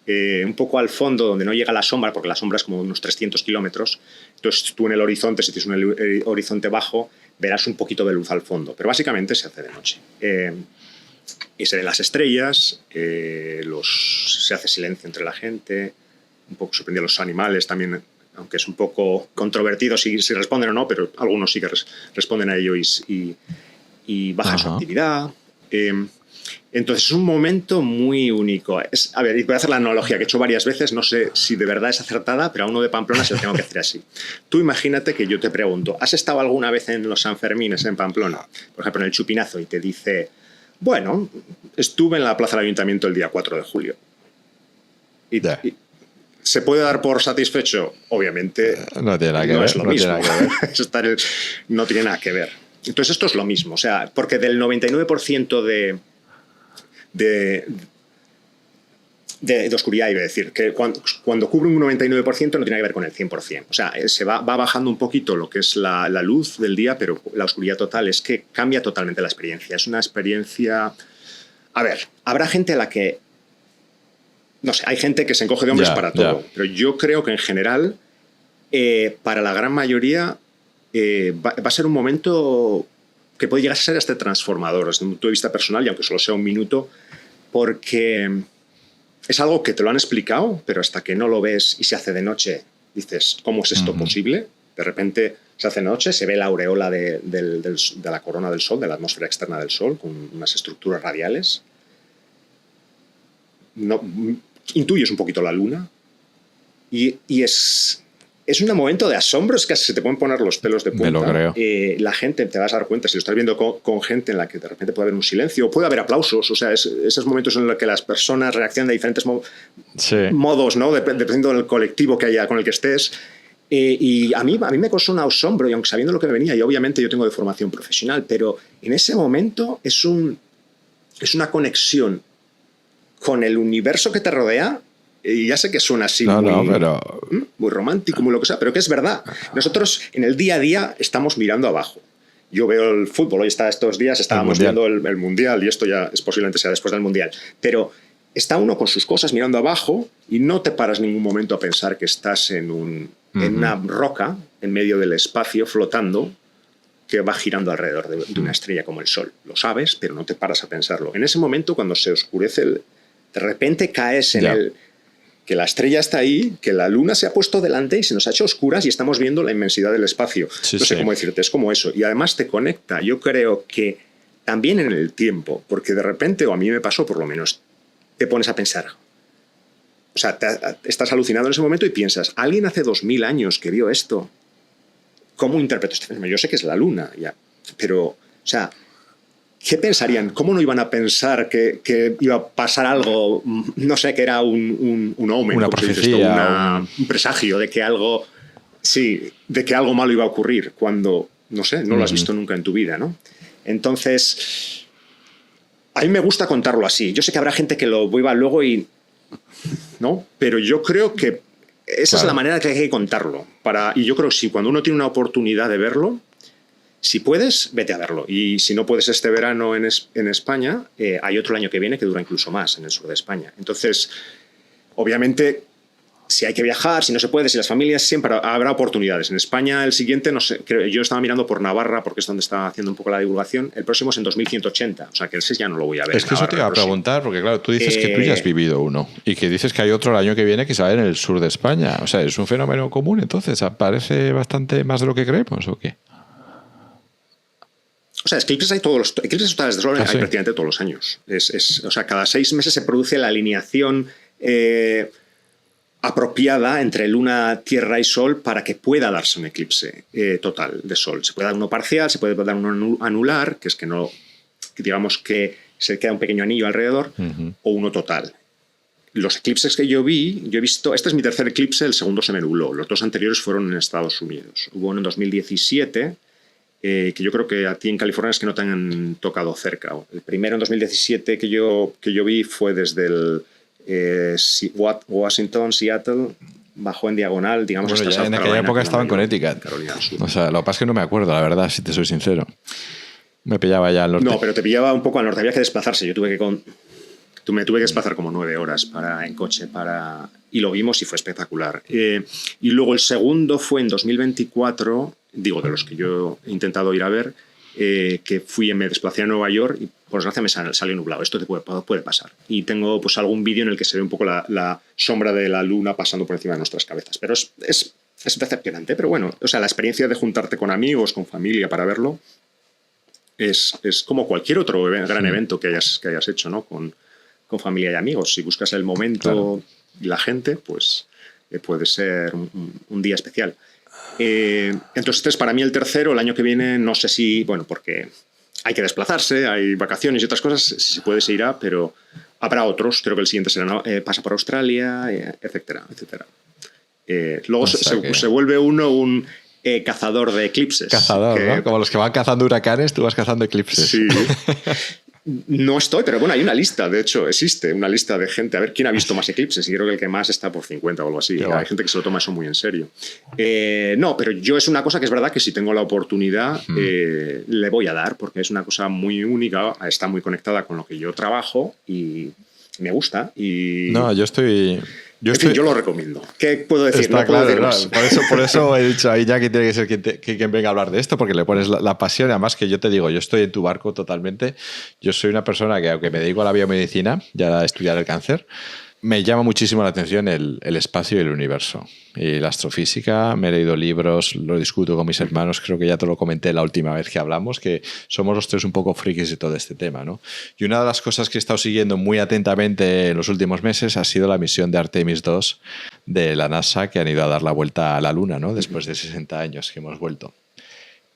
un poco al fondo donde no llega la sombra, porque la sombra es como unos 300 kilómetros. Entonces tú en el horizonte, si tienes un horizonte bajo, verás un poquito de luz al fondo. Pero básicamente se hace de noche. Y se ven las estrellas, se hace silencio entre la gente, un poco sorprendido los animales también, aunque es un poco controvertido si responden o no, pero algunos sí que responden a ello y y baja su actividad. Entonces es un momento muy único. A ver, y voy a hacer la analogía que he hecho varias veces, no sé si de verdad es acertada, pero a uno de Pamplona se lo tengo que hacer así. Tú imagínate que yo te pregunto, ¿has estado alguna vez en los Sanfermines en Pamplona? Por ejemplo, en el Chupinazo, y te dice, bueno, estuve en la plaza del Ayuntamiento el día 4 de julio. Y ¿se puede dar por satisfecho? Obviamente no tiene nada que no ver, es lo mismo. No tiene nada que ver. Entonces esto es lo mismo, o sea, porque del 99% de oscuridad, iba a decir, que cuando cubre un 99% no tiene que ver con el 100%. O sea, se va bajando un poquito lo que es la luz del día, pero la oscuridad total es que cambia totalmente la experiencia. Es una experiencia... A ver, habrá gente a la que... No sé, hay gente que se encoge de hombros para todo, pero yo creo que en general, para la gran mayoría, va a ser un momento que puede llegar a ser hasta transformador desde un punto de vista personal, y aunque solo sea un minuto, porque es algo que te lo han explicado, pero hasta que no lo ves y se hace de noche, dices, ¿cómo es esto posible? De repente se hace de noche, se ve la aureola de la corona del Sol, de la atmósfera externa del Sol, con unas estructuras radiales. No, intuyes un poquito la luna y es un momento de asombro, es que se te pueden poner los pelos de punta. Me lo creo. La gente, te vas a dar cuenta, si lo estás viendo con gente en la que de repente puede haber un silencio, o puede haber aplausos, o sea, esos momentos en los que las personas reaccionan de diferentes modos, ¿no? Dependiendo del colectivo que haya con el que estés. Y a mí me causó un asombro, y aunque sabiendo lo que me venía, y obviamente yo tengo de formación profesional, pero en ese momento es una conexión con el universo que te rodea. Y ya sé que suena así muy romántico, muy lo que sea, pero que es verdad. Nosotros en el día a día estamos mirando abajo. Yo veo el fútbol, hoy estos días estábamos viendo el Mundial, y esto ya posiblemente sea después del Mundial, pero está uno con sus cosas mirando abajo y no te paras ningún momento a pensar que estás en una roca en medio del espacio flotando que va girando alrededor de una estrella como el Sol. Lo sabes, pero no te paras a pensarlo. En ese momento, cuando se oscurece, de repente caes en que la estrella está ahí, que la luna se ha puesto delante y se nos ha hecho oscuras y estamos viendo la inmensidad del espacio. No sé cómo decirte, es como eso. Y además te conecta, yo creo que también en el tiempo, porque de repente, o a mí me pasó por lo menos, te pones a pensar. O sea, estás alucinado en ese momento y piensas, ¿alguien hace 2000 años que vio esto? ¿Cómo interpreto este fenómeno? Yo sé que es la luna, ya, pero, o sea, ¿qué pensarían? ¿Cómo no iban a pensar que iba a pasar algo, no sé, que era un omen, una profecía, un presagio de que algo malo iba a ocurrir cuando, no sé, no lo has visto nunca en tu vida, ¿no? Entonces, a mí me gusta contarlo así. Yo sé que habrá gente que lo vuelva luego ¿no? Pero yo creo que esa es la manera que hay que contarlo. Y yo creo que si cuando uno tiene una oportunidad de verlo, si puedes, vete a verlo. Y si no puedes este verano en España, hay otro el año que viene que dura incluso más en el sur de España. Entonces, obviamente, si hay que viajar, si no se puede, si las familias, siempre habrá oportunidades. En España, el siguiente, no sé, yo estaba mirando por Navarra, porque es donde está haciendo un poco la divulgación. El próximo es en 2180, o sea que ese ya no lo voy a ver. Es que eso te iba a preguntar, porque claro, tú dices que tú ya has vivido uno y que dices que hay otro el año que viene que se va en el sur de España. O sea, ¿es un fenómeno común entonces? ¿Aparece bastante más de lo que creemos o qué? O sea, eclipses hay eclipses totales de sol hay prácticamente todos los años. O sea, cada 6 meses se produce la alineación apropiada entre luna, tierra y sol para que pueda darse un eclipse total de sol. Se puede dar uno parcial, se puede dar uno anular, que es que no, digamos que se queda un pequeño anillo alrededor, o uno total. Los eclipses que he visto, este es mi tercer eclipse, el segundo se me nubló. Los 2 anteriores fueron en Estados Unidos. Hubo uno en 2017, que yo creo que a ti en California es que no te han tocado cerca. El primero en 2017 que yo vi fue desde el Washington, Seattle, bajó en diagonal, digamos, bueno, hasta South en aquella época estaba en Connecticut. O sea, lo que pasa es que no me acuerdo, la verdad, si te soy sincero. Me pillaba ya al norte. No, pero te pillaba un poco al norte, había que desplazarse. Me tuve que desplazar como 9 horas en coche y lo vimos y fue espectacular. Y luego el segundo fue en 2024, digo, de los que yo he intentado ir a ver, que me desplacé a Nueva York y por desgracia me salió nublado. Esto te puede pasar. Y tengo pues algún vídeo en el que se ve un poco la sombra de la luna pasando por encima de nuestras cabezas. Pero es decepcionante. Pero bueno, o sea, la experiencia de juntarte con amigos, con familia para verlo, es como cualquier otro gran evento que hayas hecho, ¿no? Con familia y amigos. Si buscas el momento y la gente, pues puede ser un día especial. Entonces, este es para mí el tercero. El año que viene, no sé si, bueno, porque hay que desplazarse, hay vacaciones y otras cosas, si se puede se irá, pero habrá otros. Creo que el siguiente será pasa por Australia, etcétera, etcétera. Luego se vuelve uno un cazador de eclipses. Cazador, ¿no? Como los que van cazando huracanes, tú vas cazando eclipses. Sí. No estoy, pero bueno, hay una lista, de hecho, existe una lista de gente, a ver quién ha visto más eclipses, y creo que el que más está por 50 o algo así. Hay gente que se lo toma eso muy en serio. No, pero yo es una cosa que es verdad que si tengo la oportunidad le voy a dar, porque es una cosa muy única, está muy conectada con lo que yo trabajo y me gusta. Y... No, yo estoy... Yo lo recomiendo. ¿Qué puedo decir? Está no puedo claro, decir más. Por eso he dicho ahí ya que tiene que ser quien venga a hablar de esto, porque le pones la pasión. Además que yo te digo, yo estoy en tu barco totalmente. Yo soy una persona que, aunque me dedico a la biomedicina y a estudiar el cáncer, me llama muchísimo la atención el espacio y el universo. Y la astrofísica, me he leído libros, lo discuto con mis hermanos, creo que ya te lo comenté la última vez que hablamos, que somos los tres un poco frikis de todo este tema, ¿no? Y una de las cosas que he estado siguiendo muy atentamente en los últimos meses ha sido la misión de Artemis II de la NASA, que han ido a dar la vuelta a la Luna, ¿no? Después de 60 años que hemos vuelto.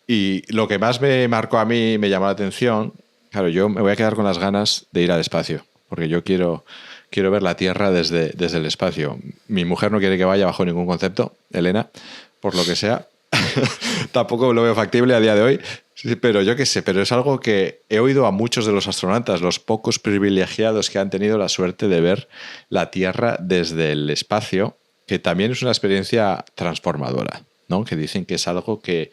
Y lo que más me marcó a mí, me llamó la atención, claro, yo me voy a quedar con las ganas de ir al espacio, porque yo quiero ver la Tierra desde el espacio. Mi mujer no quiere que vaya bajo ningún concepto, Elena, por lo que sea. Tampoco lo veo factible a día de hoy, sí, pero yo qué sé, pero es algo que he oído a muchos de los astronautas, los pocos privilegiados que han tenido la suerte de ver la Tierra desde el espacio, que también es una experiencia transformadora, ¿no? Que dicen que es algo que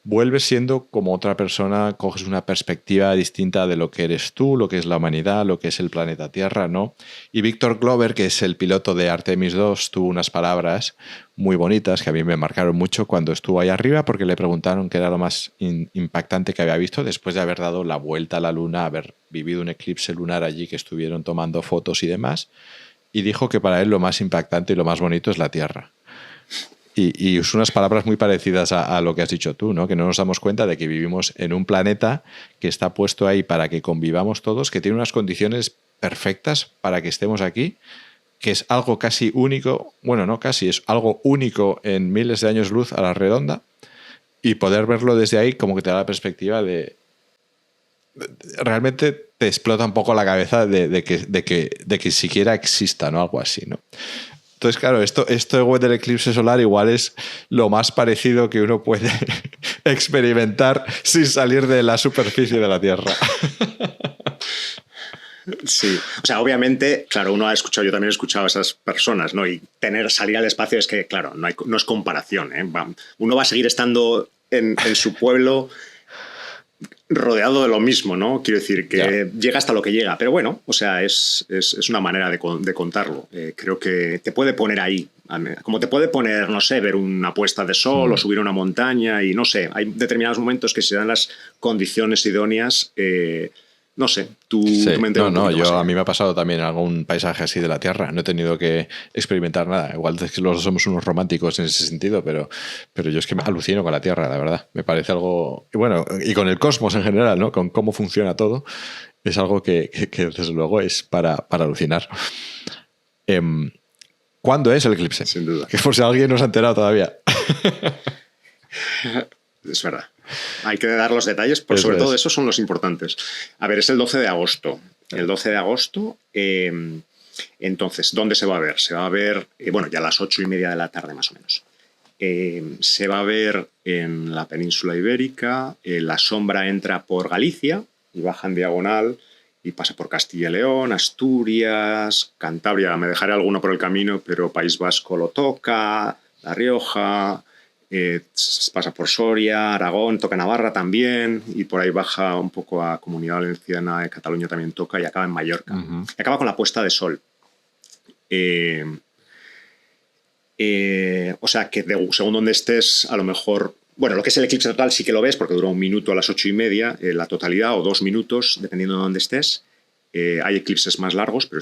vuelves siendo como otra persona, coges una perspectiva distinta de lo que eres tú, lo que es la humanidad, lo que es el planeta Tierra, ¿no? Y Victor Glover, que es el piloto de Artemis II, tuvo unas palabras muy bonitas que a mí me marcaron mucho cuando estuvo ahí arriba, porque le preguntaron qué era lo más impactante que había visto después de haber dado la vuelta a la Luna, haber vivido un eclipse lunar allí, que estuvieron tomando fotos y demás, y dijo que para él lo más impactante y lo más bonito es la Tierra. Y son unas palabras muy parecidas a lo que has dicho tú, ¿no? Que no nos damos cuenta de que vivimos en un planeta que está puesto ahí para que convivamos todos, que tiene unas condiciones perfectas para que estemos aquí, que es algo casi único, bueno, no casi, es algo único en miles de años luz a la redonda, y poder verlo desde ahí como que te da la perspectiva de realmente te explota un poco la cabeza de que siquiera exista, ¿no? Algo así, ¿no? Entonces, claro, esto del eclipse solar igual es lo más parecido que uno puede experimentar sin salir de la superficie de la Tierra. Sí, o sea, obviamente, claro, yo también he escuchado a esas personas, ¿no? Y salir al espacio es que, claro, no es comparación, ¿eh? Uno va a seguir estando en su pueblo rodeado de lo mismo, ¿no? Quiero decir que llega hasta lo que llega, pero bueno, o sea, es una manera de contarlo. Creo que te puede poner ahí, como te puede poner, no sé, ver una puesta de sol o subir a una montaña y no sé, hay determinados momentos que se dan las condiciones idóneas, no sé, tu mente... A mí me ha pasado también algún paisaje así de la Tierra. No he tenido que experimentar nada. Igual es que los somos unos románticos en ese sentido, pero yo es que me alucino con la Tierra, la verdad. Me parece algo... Y bueno, y con el cosmos en general, ¿no? Con cómo funciona todo. Es algo que desde luego es para alucinar. ¿Cuándo es el eclipse? Sin duda. Que por si alguien no se ha enterado todavía. Es verdad. Hay que dar los detalles, pero sobre todo esos son los importantes. A ver, es el 12 de agosto. El 12 de agosto, entonces, ¿dónde se va a ver? Se va a ver, bueno, ya a las 8:30 de la tarde más o menos. Se va a ver en la península ibérica, la sombra entra por Galicia y baja en diagonal y pasa por Castilla y León, Asturias, Cantabria, me dejaré alguno por el camino, pero País Vasco lo toca, La Rioja... pasa por Soria, Aragón, toca Navarra también, y por ahí baja un poco a Comunidad Valenciana, Cataluña también toca, y acaba en Mallorca. Y acaba con la puesta de sol. O sea que según donde estés, a lo mejor... Bueno, lo que es el eclipse total sí que lo ves, porque dura 1 minuto a las 8:30, la totalidad, o 2 minutos, dependiendo de dónde estés. Hay eclipses más largos, pero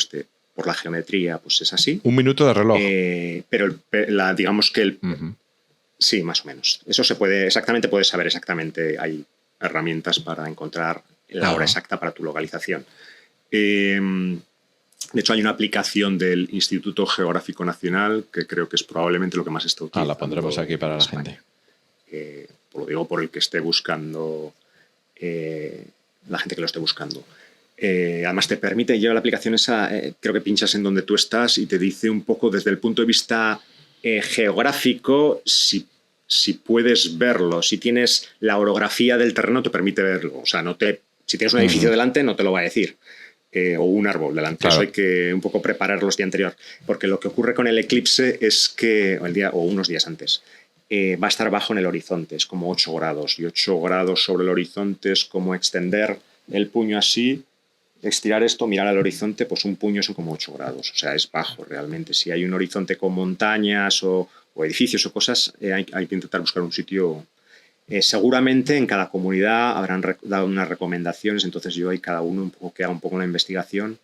por la geometría, pues es así. 1 minuto de reloj. Pero digamos que Sí, más o menos. Eso puedes saber exactamente ahí herramientas para encontrar la hora exacta para tu localización. De hecho, hay una aplicación del Instituto Geográfico Nacional que creo que es probablemente lo que más está utilizando. La pondremos aquí para la gente. Lo digo por el que esté buscando, la gente que lo esté buscando. Además te permite, lleva la aplicación esa, creo que pinchas en donde tú estás y te dice un poco desde el punto de vista geográfico si puedes verlo. Si tienes la orografía del terreno te permite verlo. O sea, si tienes un edificio delante no te lo va a decir. O un árbol delante. Claro. Eso hay que un poco prepararlo el día anterior. Porque lo que ocurre con el eclipse es que, o unos días antes, va a estar bajo en el horizonte. Es como 8 grados. Y 8 grados sobre el horizonte es como extender el puño así, estirar esto, mirar al horizonte, pues un puño son como 8 grados. O sea, es bajo realmente. Si hay un horizonte con montañas o edificios o cosas, hay que intentar buscar un sitio. Seguramente en cada comunidad habrán dado unas recomendaciones, entonces yo y cada uno que haga un poco la investigación.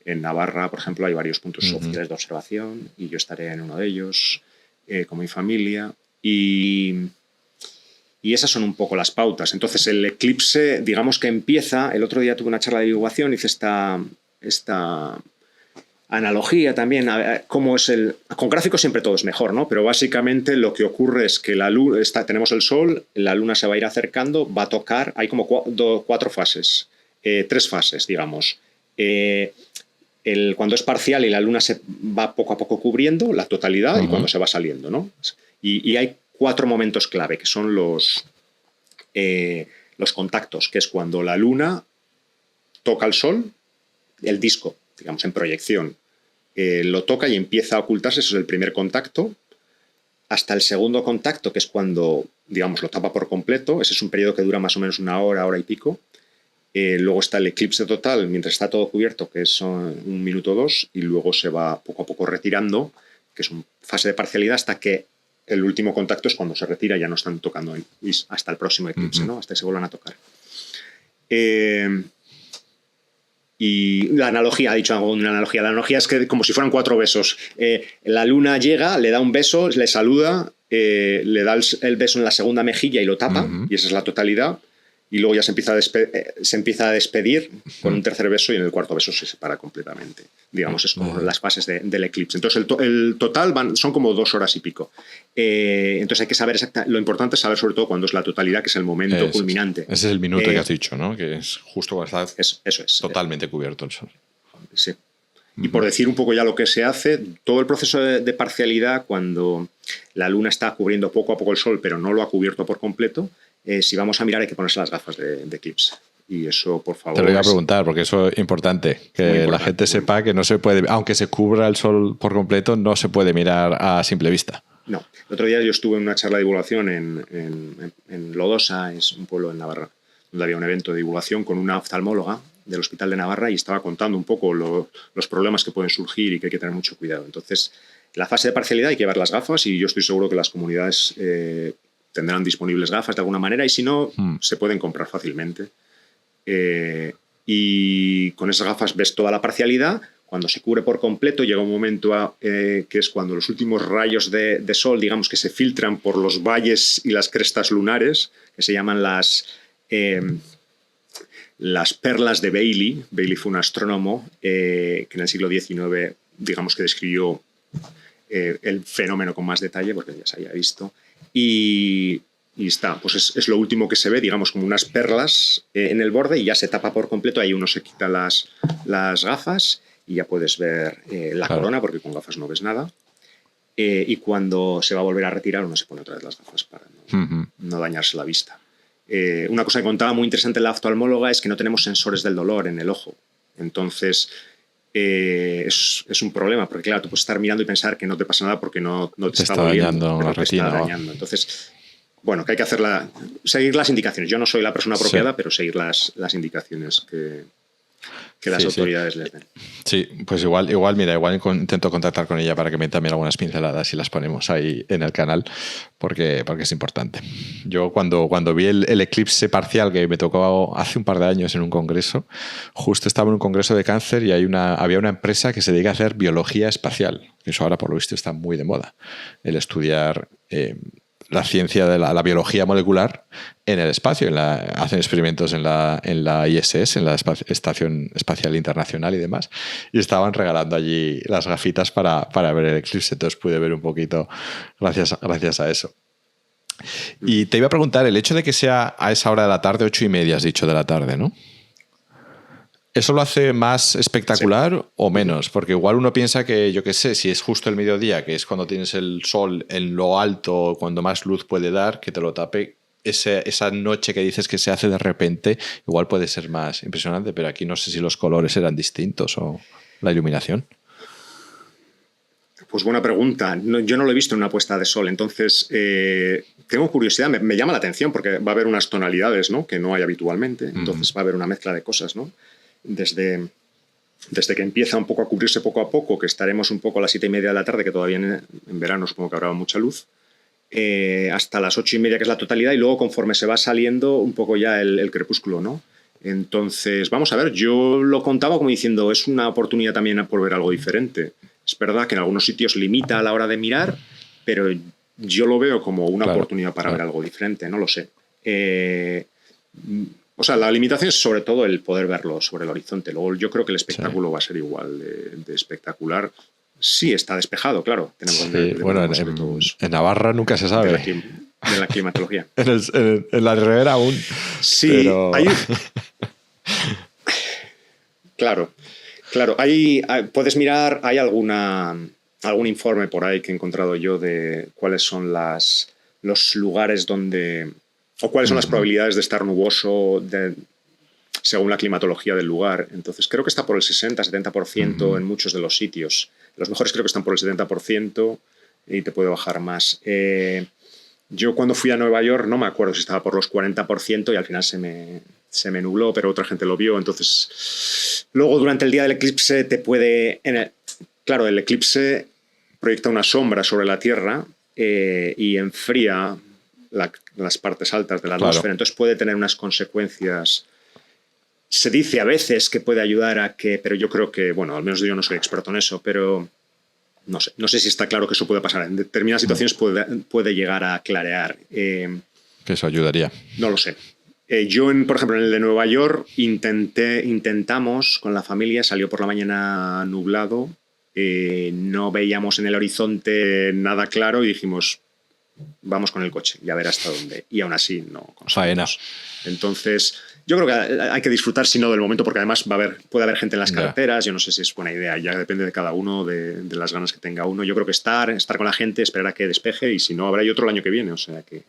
En Navarra, por ejemplo, hay varios puntos oficiales de observación y yo estaré en uno de ellos con mi familia. Y esas son un poco las pautas. Entonces el eclipse, digamos que empieza, el otro día tuve una charla de divulgación, hice esta analogía también, cómo es con gráficos siempre todo es mejor, ¿no? Pero básicamente lo que ocurre es que la luna tenemos el sol, la luna se va a ir acercando, va a tocar, hay como 4 fases, 3 fases, digamos. Cuando es parcial y la luna se va poco a poco cubriendo la totalidad y cuando se va saliendo, ¿no? Y hay 4 momentos clave, que son los contactos, que es cuando la luna toca el sol, el disco, digamos, en proyección, lo toca y empieza a ocultarse, eso es el primer contacto, hasta el segundo contacto, que es cuando, digamos, lo tapa por completo, ese es un periodo que dura más o menos una hora, hora y pico. Luego está el eclipse total, mientras está todo cubierto, que son 1 minuto o 2, y luego se va poco a poco retirando, que es una fase de parcialidad, hasta que el último contacto es cuando se retira, ya no están tocando hasta el próximo eclipse, ¿no? Hasta que se vuelvan a tocar. Y la analogía, ha dicho algo de una analogía. La analogía es que como si fueran 4 besos. La luna llega, le da un beso, le saluda, le da el beso en la segunda mejilla y lo tapa, y esa es la totalidad. Y luego ya se empieza a despedir con un tercer beso y en el cuarto beso se separa completamente. Digamos, es como las fases del eclipse. Entonces, el total son como 2 horas y pico. Entonces hay que saber lo importante es saber sobre todo cuándo es la totalidad, que es el momento culminante. Ese es el minuto que has dicho, ¿no? Que es justo cuando está eso es, totalmente cubierto el sol. Sí. Y por decir un poco ya lo que se hace, todo el proceso de parcialidad, cuando la luna está cubriendo poco a poco el sol, pero no lo ha cubierto por completo, si vamos a mirar hay que ponerse las gafas de eclipse. Y eso, por favor... Te lo iba a preguntar, porque eso es importante. Que la gente sepa que no se puede... Aunque se cubra el sol por completo, no se puede mirar a simple vista. No. El otro día yo estuve en una charla de divulgación en Lodosa, es un pueblo en Navarra, donde había un evento de divulgación con una oftalmóloga del Hospital de Navarra y estaba contando un poco los problemas que pueden surgir y que hay que tener mucho cuidado. Entonces, en la fase de parcialidad hay que llevar las gafas y yo estoy seguro que las comunidades tendrán disponibles gafas de alguna manera y si no, se pueden comprar fácilmente. Y con esas gafas ves toda la parcialidad. Cuando se cubre por completo llega un momento que es cuando los últimos rayos de sol, digamos, que se filtran por los valles y las crestas lunares, que se llaman las perlas de Bailey. Bailey fue un astrónomo que en el siglo XIX, digamos que describió el fenómeno con más detalle, porque ya se había visto. Y está, pues es lo último que se ve, digamos, como unas perlas en el borde y ya se tapa por completo. Ahí uno se quita las gafas y ya puedes ver la corona, porque con gafas no ves nada. Y cuando se va a volver a retirar, uno se pone otra vez las gafas para no dañarse la vista. Una cosa que contaba muy interesante la oftalmóloga es que no tenemos sensores del dolor en el ojo. Entonces, es un problema, porque claro, tú puedes estar mirando y pensar que no te pasa nada porque no te está doliendo, pero te está dañando. Entonces, bueno, que hay que seguir las indicaciones. Yo no soy la persona apropiada, pero seguir las indicaciones que las autoridades les den. Sí, pues igual intento contactar con ella para que me dé también algunas pinceladas y las ponemos ahí en el canal, porque es importante. Yo cuando vi el eclipse parcial que me tocó hace un par de años en un congreso, justo estaba en un congreso de cáncer y había una empresa que se dedica a hacer biología espacial. Eso ahora por lo visto está muy de moda, el estudiar la ciencia de la biología molecular en el espacio. Hacen experimentos en la ISS, en la Estación Espacial Internacional y demás. Y estaban regalando allí las gafitas para ver el eclipse. Entonces pude ver un poquito gracias a eso. Y te iba a preguntar, el hecho de que sea a esa hora de la tarde, 8:30 has dicho de la tarde, ¿no? ¿Eso lo hace más espectacular o menos? Porque igual uno piensa que, yo qué sé, si es justo el mediodía, que es cuando tienes el sol en lo alto, cuando más luz puede dar, que te lo tape, esa noche que dices que se hace de repente, igual puede ser más impresionante, pero aquí no sé si los colores eran distintos o la iluminación. Pues buena pregunta. Yo no lo he visto en una puesta de sol, entonces tengo curiosidad, me llama la atención porque va a haber unas tonalidades, ¿no?, que no hay habitualmente, entonces va a haber una mezcla de cosas, ¿no? Desde que empieza un poco a cubrirse poco a poco, que estaremos un poco a las 7:30 de la tarde, que todavía en verano supongo que habrá mucha luz, hasta las 8:30, que es la totalidad, y luego conforme se va saliendo un poco ya el crepúsculo, ¿no? Entonces, vamos a ver, yo lo contaba como diciendo, es una oportunidad también por ver algo diferente. Es verdad que en algunos sitios limita a la hora de mirar, pero yo lo veo como una oportunidad para ver algo diferente, no lo sé. O sea, la limitación es sobre todo el poder verlo sobre el horizonte. Luego yo creo que el espectáculo va a ser igual de espectacular. Sí, está despejado, claro. Bueno, en Navarra nunca se sabe. De la climatología. en la Ribera aún. Sí, pero... Claro. Puedes mirar, hay algún informe por ahí que he encontrado yo de cuáles son los lugares donde... o cuáles son las probabilidades de estar nuboso según la climatología del lugar. Entonces, creo que está por el 60-70% en muchos de los sitios. Los mejores creo que están por el 70% y te puede bajar más. Yo cuando fui a Nueva York no me acuerdo si estaba por los 40% y al final se me nubló, pero otra gente lo vio. Entonces, luego durante el día del eclipse claro, el eclipse proyecta una sombra sobre la Tierra y enfría las partes altas de la atmósfera. Entonces puede tener unas consecuencias. Se dice a veces que puede ayudar a que, pero yo creo que, bueno, al menos yo no soy experto en eso, pero no sé si está claro que eso puede pasar. En determinadas situaciones puede llegar a clarear. Que eso ayudaría. No lo sé. Yo, por ejemplo, en el de Nueva York intentamos con la familia, salió por la mañana nublado, no veíamos en el horizonte nada claro y dijimos, vamos con el coche y a ver hasta dónde. Y aún así no conseguimos. Entonces, yo creo que hay que disfrutar, si no, del momento, porque además puede haber gente en las carreteras. Yo no sé si es buena idea, ya depende de cada uno, de las ganas que tenga uno. Yo creo que estar con la gente, esperar a que despeje, y si no, habrá otro el año que viene. O sea que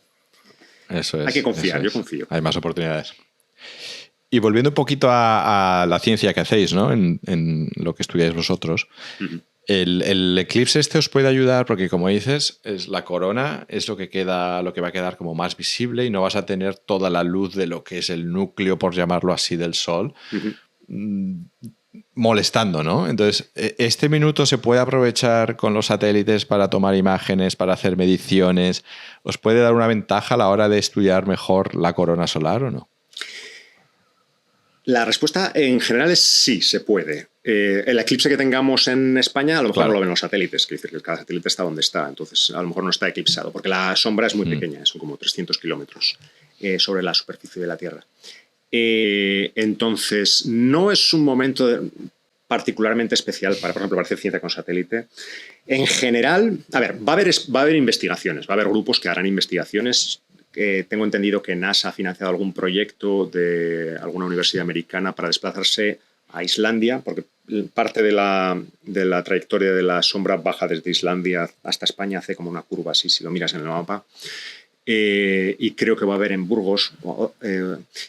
hay que confiar, yo confío. Hay más oportunidades. Y volviendo un poquito a la ciencia que hacéis, ¿no?, en lo que estudiáis vosotros, el eclipse os puede ayudar porque, como dices, es la corona, es lo que va a quedar como más visible y no vas a tener toda la luz de lo que es el núcleo, por llamarlo así, del Sol, molestando, ¿no? Entonces, ¿este minuto se puede aprovechar con los satélites para tomar imágenes, para hacer mediciones? ¿Os puede dar una ventaja a la hora de estudiar mejor la corona solar o no? La respuesta en general es sí, se puede. El eclipse que tengamos en España a lo mejor no lo ven los satélites, que cada satélite está donde está, entonces a lo mejor no está eclipsado, porque la sombra es muy pequeña, son como 300 kilómetros sobre la superficie de la Tierra. Entonces, no es un momento particularmente especial por ejemplo, para hacer ciencia con satélite. En general, va a haber investigaciones, va a haber grupos que harán investigaciones. Tengo entendido que NASA ha financiado algún proyecto de alguna universidad americana para desplazarse a Islandia, porque parte de la trayectoria de la sombra baja desde Islandia hasta España, hace como una curva así, si lo miras en el mapa. Y creo que va a haber en Burgos,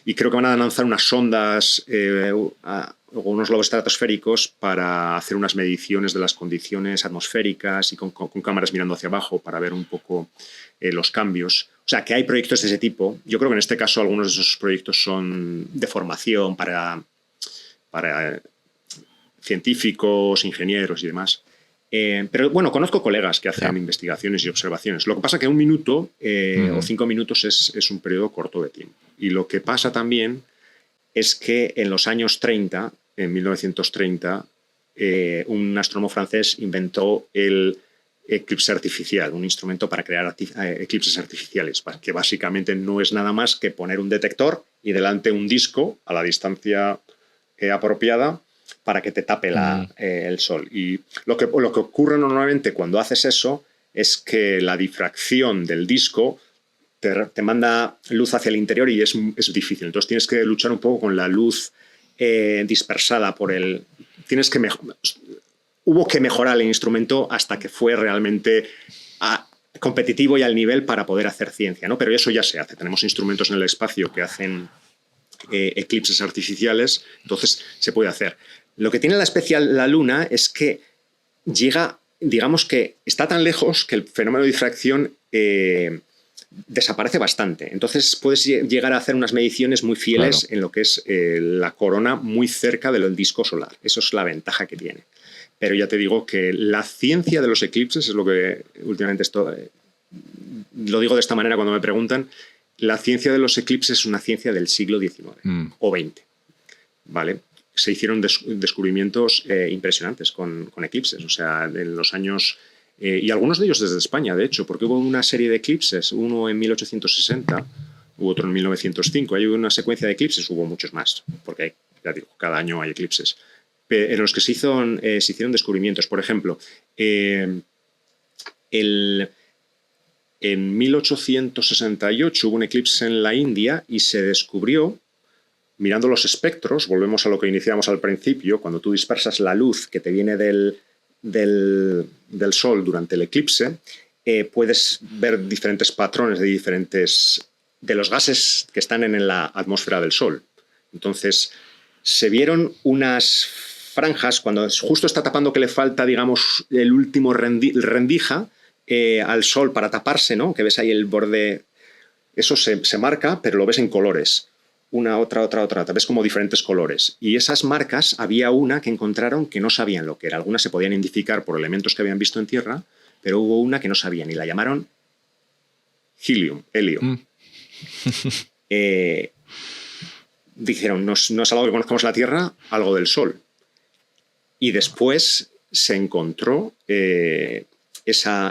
y creo que van a lanzar unas sondas o unos globos estratosféricos para hacer unas mediciones de las condiciones atmosféricas y con cámaras mirando hacia abajo para ver un poco los cambios. O sea, que hay proyectos de ese tipo. Yo creo que en este caso algunos de esos proyectos son de formación para científicos, ingenieros y demás. Pero bueno, conozco colegas que hacen investigaciones y observaciones. Lo que pasa es que 1 minuto o 5 minutos es un periodo corto de tiempo. Y lo que pasa también es que en los años 30, en 1930, un astrónomo francés inventó eclipse artificial, un instrumento para crear eclipses artificiales, que básicamente no es nada más que poner un detector y delante un disco a la distancia apropiada para que te tape el sol. Y lo que ocurre normalmente cuando haces eso es que la difracción del disco te manda luz hacia el interior y es difícil. Entonces tienes que luchar un poco con la luz dispersada por el... Hubo que mejorar el instrumento hasta que fue realmente competitivo y al nivel para poder hacer ciencia, ¿no? Pero eso ya se hace. Tenemos instrumentos en el espacio que hacen eclipses artificiales, entonces se puede hacer. Lo que tiene la especial la Luna es que llega, digamos que está tan lejos que el fenómeno de difracción desaparece bastante. Entonces puedes llegar a hacer unas mediciones muy fieles en lo que es la corona muy cerca del disco solar. Eso es la ventaja que tiene. Pero ya te digo que la ciencia de los eclipses es lo que últimamente lo digo de esta manera cuando me preguntan. La ciencia de los eclipses es una ciencia del siglo XIX o XX. ¿Vale? Se hicieron descubrimientos impresionantes con eclipses. O sea, en los años... y algunos de ellos desde España, de hecho, porque hubo una serie de eclipses, uno en 1860, hubo otro en 1905. Hay una secuencia de eclipses, hubo muchos más, porque ya digo, cada año hay eclipses. En los que se hicieron descubrimientos. Por ejemplo, en 1868 hubo un eclipse en la India y se descubrió, mirando los espectros, volvemos a lo que iniciamos al principio, cuando tú dispersas la luz que te viene del Sol durante el eclipse, puedes ver diferentes patrones de los gases que están en la atmósfera del Sol. Entonces, se vieron unas franjas, cuando justo está tapando que le falta, digamos, el último rendija al Sol para taparse, ¿no? Que ves ahí el borde. Eso se marca, pero lo ves en colores. Una, otra. Ves como diferentes colores. Y esas marcas, había una que encontraron que no sabían lo que era. Algunas se podían identificar por elementos que habían visto en Tierra, pero hubo una que no sabían y la llamaron helio. Dijeron, no es algo que conozcamos en la Tierra, algo del Sol. Y después se encontró esa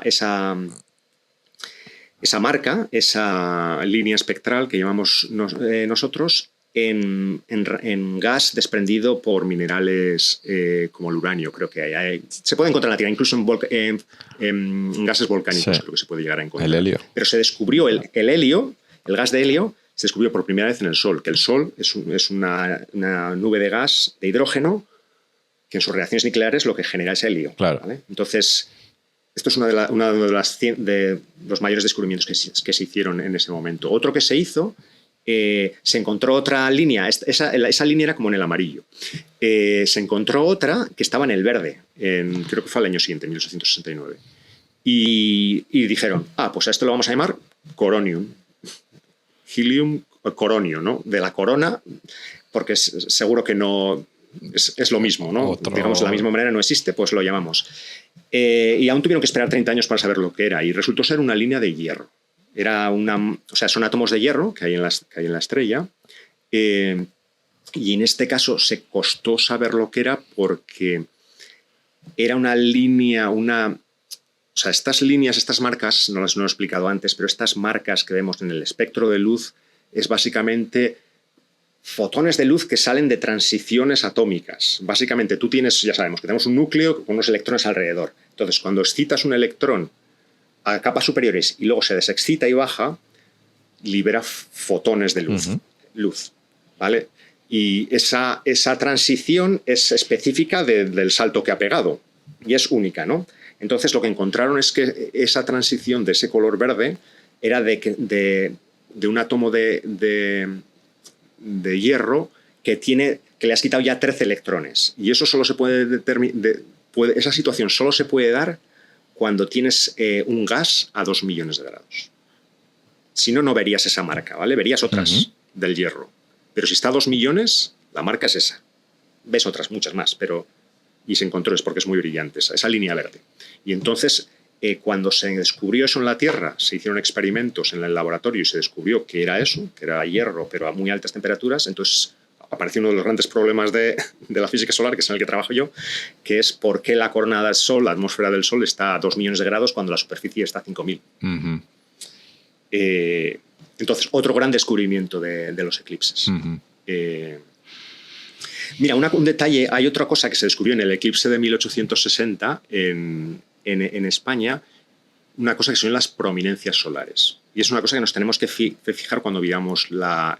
marca, esa línea espectral que llamamos nosotros en gas desprendido por minerales como el uranio. Creo que se puede encontrar en la Tierra, incluso en gases volcánicos, creo que se puede llegar a encontrar. El helio. Pero se descubrió el helio, el gas de helio, se descubrió por primera vez en el Sol, que el Sol es una nube de gas de hidrógeno que en sus reacciones nucleares lo que genera es helio. Claro. ¿Vale? Entonces, esto es uno de los mayores descubrimientos que se hicieron en ese momento. Otro que se hizo, se encontró otra línea, esa línea era como en el amarillo. Se encontró otra que estaba en el verde, creo que fue al año siguiente, 1869. Y dijeron, pues a esto lo vamos a llamar coronium. Helium, coronio, ¿no? De la corona, porque seguro que no es lo mismo, ¿no? Digamos, de la misma manera no existe, pues lo llamamos. Y aún tuvieron que esperar 30 años para saber lo que era, y resultó ser una línea de hierro. Son átomos de hierro que hay en la estrella, y en este caso se costó saber lo que era porque era una línea, estas líneas, estas marcas, no las he explicado antes, pero estas marcas que vemos en el espectro de luz es básicamente fotones de luz que salen de transiciones atómicas. Básicamente ya sabemos que tenemos un núcleo con unos electrones alrededor. Entonces, cuando excitas un electrón a capas superiores y luego se desexcita y baja, libera fotones de luz. ¿Vale? Y esa transición es específica del salto que ha pegado y es única, ¿no? Entonces lo que encontraron es que esa transición de ese color verde era de un átomo de hierro que le has quitado ya 13 electrones. Y eso solo se puede determinar, esa situación solo se puede dar cuando tienes un gas a 2 millones de grados. Si no, no verías esa marca, ¿vale? Verías otras del hierro. Pero si está a 2 millones, la marca es esa. Ves otras, muchas más, y se encontró, es porque es muy brillante, esa línea verde. Y entonces, cuando se descubrió eso en la Tierra, se hicieron experimentos en el laboratorio y se descubrió que era eso, que era hierro, pero a muy altas temperaturas. Entonces, apareció uno de los grandes problemas de la física solar, que es en el que trabajo yo, que es por qué la corona del Sol, la atmósfera del Sol, está a 2 millones de grados cuando la superficie está a 5.000. Uh-huh. Entonces, otro gran descubrimiento de los eclipses. Uh-huh. Mira, un detalle, hay otra cosa que se descubrió en el eclipse de 1860 en España, una cosa que son las prominencias solares. Y es una cosa que nos tenemos que fijar cuando veamos la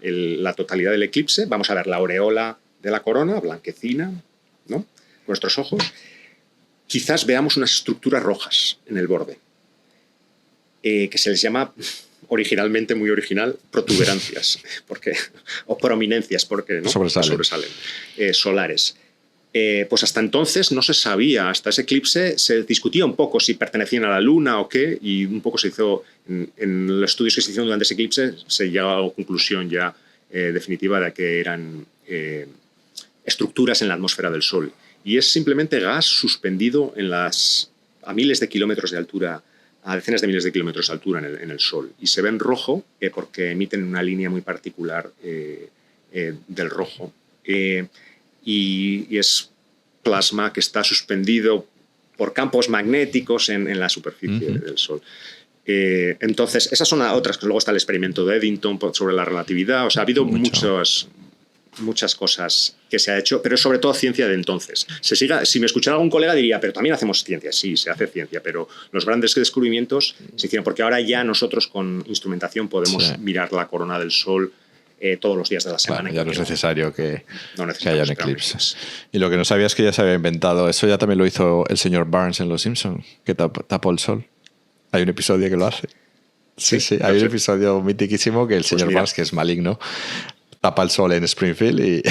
totalidad del eclipse. Vamos a ver la aureola de la corona, blanquecina, ¿no? Con nuestros ojos. Quizás veamos unas estructuras rojas en el borde, que se les llama, originalmente, muy original, protuberancias, o prominencias, porque ¿no? sobresalen solares. Pues hasta entonces no se sabía, hasta ese eclipse se discutía un poco si pertenecían a la Luna o qué, y un poco se hizo, en los estudios que se hicieron durante ese eclipse, se llegó a la conclusión ya definitiva de que eran estructuras en la atmósfera del Sol. Y es simplemente gas suspendido a miles de kilómetros de altura, a decenas de miles de kilómetros de altura en el Sol. Y se ven rojo porque emiten una línea muy particular del rojo. Y es plasma que está suspendido por campos magnéticos en la superficie del Sol. Entonces, esas son otras. Luego está el experimento de Eddington sobre la relatividad. O sea, ha habido muchas cosas que se ha hecho, pero sobre todo ciencia de entonces. Si me escuchara algún colega diría, pero también hacemos ciencia. Sí, se hace ciencia, pero los grandes descubrimientos se hicieron, porque ahora ya nosotros con instrumentación podemos mirar la corona del Sol todos los días de la semana. Claro, ya no es necesario que haya un eclipse. Y lo que no sabía es que ya se había inventado, eso ya también lo hizo el señor Barnes en Los Simpson, que tapó el sol. Hay un episodio que lo hace. Sí, hay un episodio mitiquísimo que el señor Barnes, que es maligno, tapa el sol en Springfield y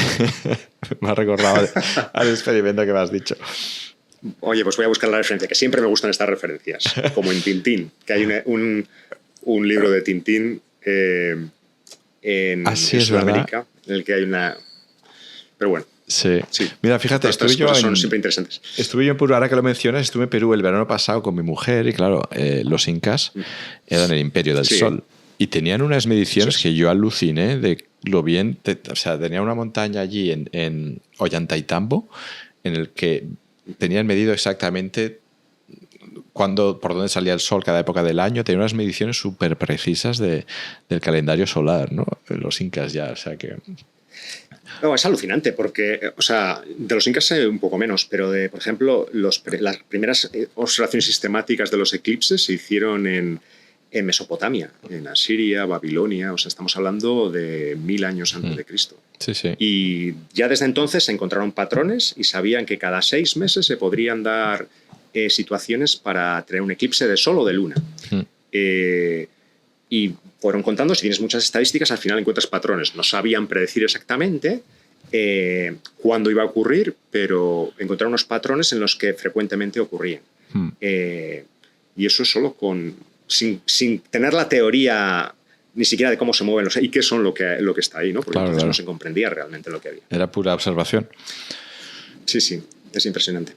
me ha recordado al experimento que me has dicho. Oye, pues voy a buscar la referencia, que siempre me gustan estas referencias, como en Tintín, que hay un libro de Tintín en Sudamérica, en el que hay una... Pero bueno. Sí. Mira, fíjate, son siempre interesantes. Estuve yo en Perú, ahora que lo mencionas, estuve en Perú el verano pasado con mi mujer y claro, los incas eran el imperio del sol y tenían unas mediciones que yo aluciné de lo bien... O sea, tenía una montaña allí en Ollantaytambo en el que tenían medido exactamente por dónde salía el sol cada época del año. Tenían unas mediciones súper precisas del calendario solar, ¿no? Los incas ya, o sea que... No, es alucinante porque, o sea, de los incas sé un poco menos, pero por ejemplo, las primeras observaciones sistemáticas de los eclipses se hicieron en Mesopotamia, en Asiria, Babilonia, o sea, estamos hablando de 1000 años antes de Cristo. Sí. Y ya desde entonces se encontraron patrones y sabían que cada 6 meses se podrían dar situaciones para tener un eclipse de sol o de luna. Y fueron contando, si tienes muchas estadísticas, al final encuentras patrones. No sabían predecir exactamente cuándo iba a ocurrir, pero encontraron unos patrones en los que frecuentemente ocurrían. Y eso solo sin tener la teoría ni siquiera de cómo se mueven y qué son lo que está ahí, ¿no? Porque entonces no se comprendía realmente lo que había. Era pura observación. Sí, es impresionante.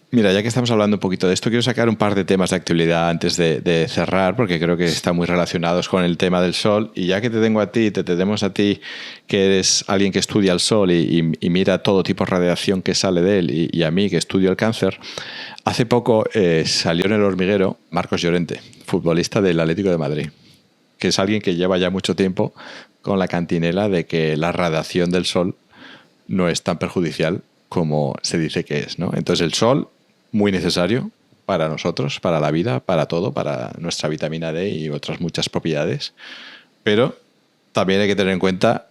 Mira, ya que estamos hablando un poquito de esto, quiero sacar un par de temas de actualidad antes de cerrar, porque creo que están muy relacionados con el tema del sol. Y ya que te tenemos a ti, que eres alguien que estudia el sol y mira todo tipo de radiación que sale de él, y a mí, que estudio el cáncer, hace poco salió en El Hormiguero Marcos Llorente, futbolista del Atlético de Madrid, que es alguien que lleva ya mucho tiempo con la cantinela de que la radiación del sol no es tan perjudicial como se dice que es, ¿no? Entonces el sol, muy necesario para nosotros, para la vida, para todo, para nuestra vitamina D y otras muchas propiedades. Pero también hay que tener en cuenta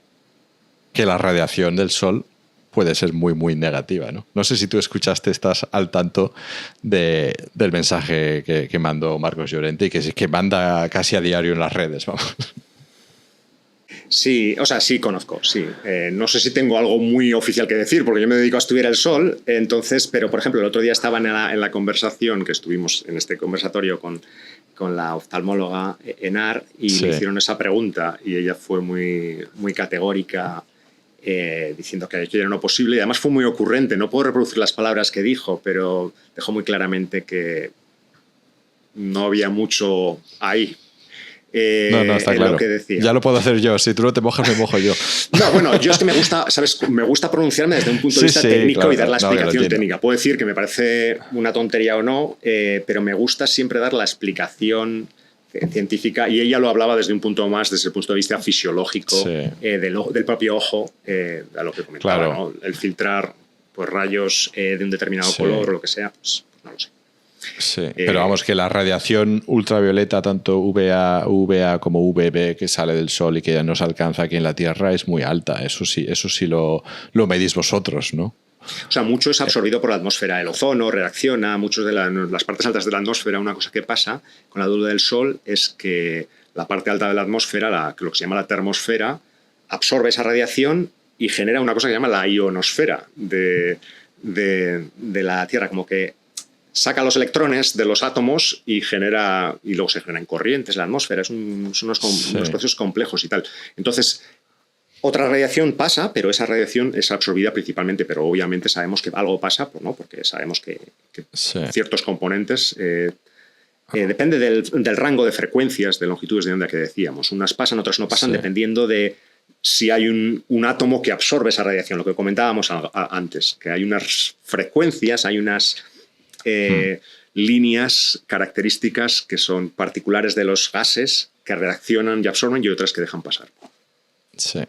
que la radiación del sol puede ser muy, muy negativa, ¿no? No sé si tú escuchaste, estás al tanto del mensaje que mandó Marcos Llorente y que manda casi a diario en las redes, vamos. Sí, o sea, sí conozco, sí. No sé si tengo algo muy oficial que decir, porque yo me dedico a estudiar el sol, entonces, pero por ejemplo, el otro día estaba en la conversación que estuvimos en este conversatorio con la oftalmóloga Enar y le hicieron esa pregunta y ella fue muy, muy categórica diciendo que aquello era no posible y además fue muy ocurrente. No puedo reproducir las palabras que dijo, pero dejó muy claramente que no había mucho ahí. No, está claro. Lo que decía. Ya lo puedo hacer yo. Si tú no te mojas, me mojo yo. No, bueno, yo es que me gusta, ¿sabes? Me gusta pronunciarme desde un punto de vista técnico, claro, y dar la explicación técnica. Puedo decir que me parece una tontería o no, pero me gusta siempre dar la explicación científica, y ella lo hablaba desde un punto más, desde el punto de vista fisiológico, del propio ojo, a lo que comentaba, claro, ¿no? El filtrar pues, rayos de un determinado color o lo que sea, pues no lo sé. Sí, pero vamos, que la radiación ultravioleta, tanto UVA como UVB, que sale del Sol y que ya nos alcanza aquí en la Tierra, es muy alta. Eso sí lo medís vosotros, ¿no? O sea, mucho es absorbido por la atmósfera. El ozono reacciona, muchos de las partes altas de la atmósfera. Una cosa que pasa con la luz del Sol es que la parte alta de la atmósfera, lo que se llama la termosfera, absorbe esa radiación y genera una cosa que se llama la ionosfera de la Tierra, como que saca los electrones de los átomos y luego se generan corrientes en la atmósfera. Son unos procesos complejos y tal. Entonces, otra radiación pasa, pero esa radiación es absorbida principalmente, pero obviamente sabemos que algo pasa, ¿no? Porque sabemos que ciertos componentes, depende del rango de frecuencias, de longitudes de onda que decíamos. Unas pasan, otras no pasan, dependiendo de si hay un átomo que absorbe esa radiación, lo que comentábamos antes, que hay unas frecuencias, hay unas líneas características que son particulares de los gases que reaccionan y absorben y otras que dejan pasar. Sí.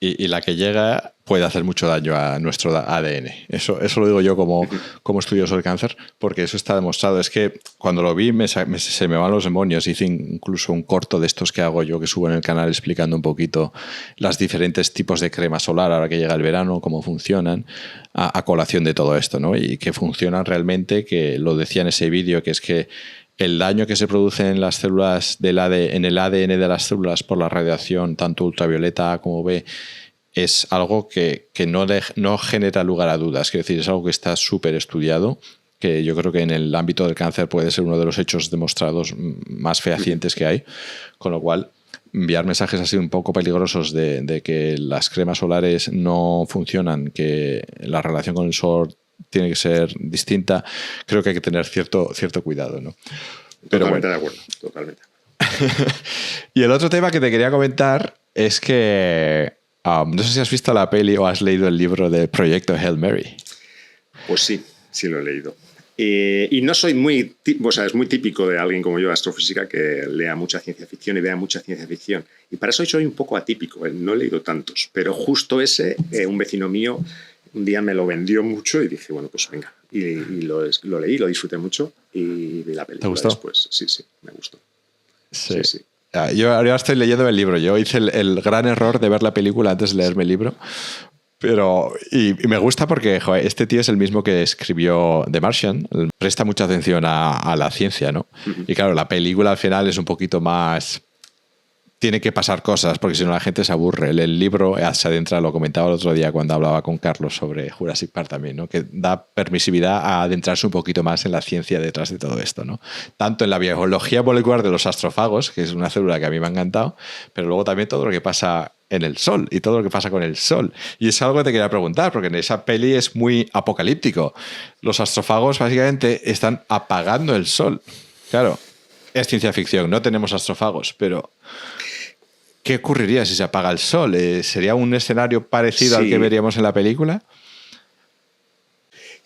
Y la que llega puede hacer mucho daño a nuestro ADN. Eso lo digo yo como estudioso del cáncer, porque eso está demostrado. Es que cuando lo vi se me van los demonios. Hice incluso un corto de estos que hago yo, que subo en el canal explicando un poquito los diferentes tipos de crema solar ahora que llega el verano, cómo funcionan, a colación de todo esto, ¿no? Y que funcionan realmente, que lo decía en ese vídeo, que es que el daño que se produce en las células en el ADN de las células por la radiación, tanto ultravioleta A como B, es algo que no genera lugar a dudas. Quiero decir, es algo que está súper estudiado, que yo creo que en el ámbito del cáncer puede ser uno de los hechos demostrados más fehacientes que hay. Con lo cual, enviar mensajes así un poco peligrosos de que las cremas solares no funcionan, que la relación con el sol tiene que ser distinta, creo que hay que tener cierto cuidado, ¿no? Pero totalmente de acuerdo, totalmente. Y el otro tema que te quería comentar es que no sé si has visto la peli o has leído el libro del proyecto Hail Mary. Pues sí lo he leído. Y no soy es muy típico de alguien como yo, astrofísica, que lea mucha ciencia ficción y vea mucha ciencia ficción. Y para eso soy un poco atípico, no he leído tantos, pero justo ese, un vecino mío, un día me lo vendió mucho y dije, bueno, pues venga. Y lo leí, lo disfruté mucho y vi la película. ¿Te gustó? Después. Sí, me gustó. Sí. Yo ahora estoy leyendo el libro. Yo hice el gran error de ver la película antes de leerme el libro. Y me gusta porque este tío es el mismo que escribió The Martian. Presta mucha atención a la ciencia, ¿no? Uh-huh. Y claro, la película al final es un poquito más... Tiene que pasar cosas, porque si no la gente se aburre. El libro se adentra, lo comentaba el otro día cuando hablaba con Carlos sobre Jurassic Park también, ¿no? Que da permisividad a adentrarse un poquito más en la ciencia detrás de todo esto, ¿no? Tanto en la biología molecular de los astrofagos, que es una célula que a mí me ha encantado, pero luego también todo lo que pasa en el Sol y todo lo que pasa con el Sol. Y es algo que te quería preguntar, porque en esa peli es muy apocalíptico. Los astrofagos básicamente están apagando el Sol. Claro, es ciencia ficción, no tenemos astrofagos, pero... ¿Qué ocurriría si se apaga el Sol? ¿Sería un escenario parecido al que veríamos en la película?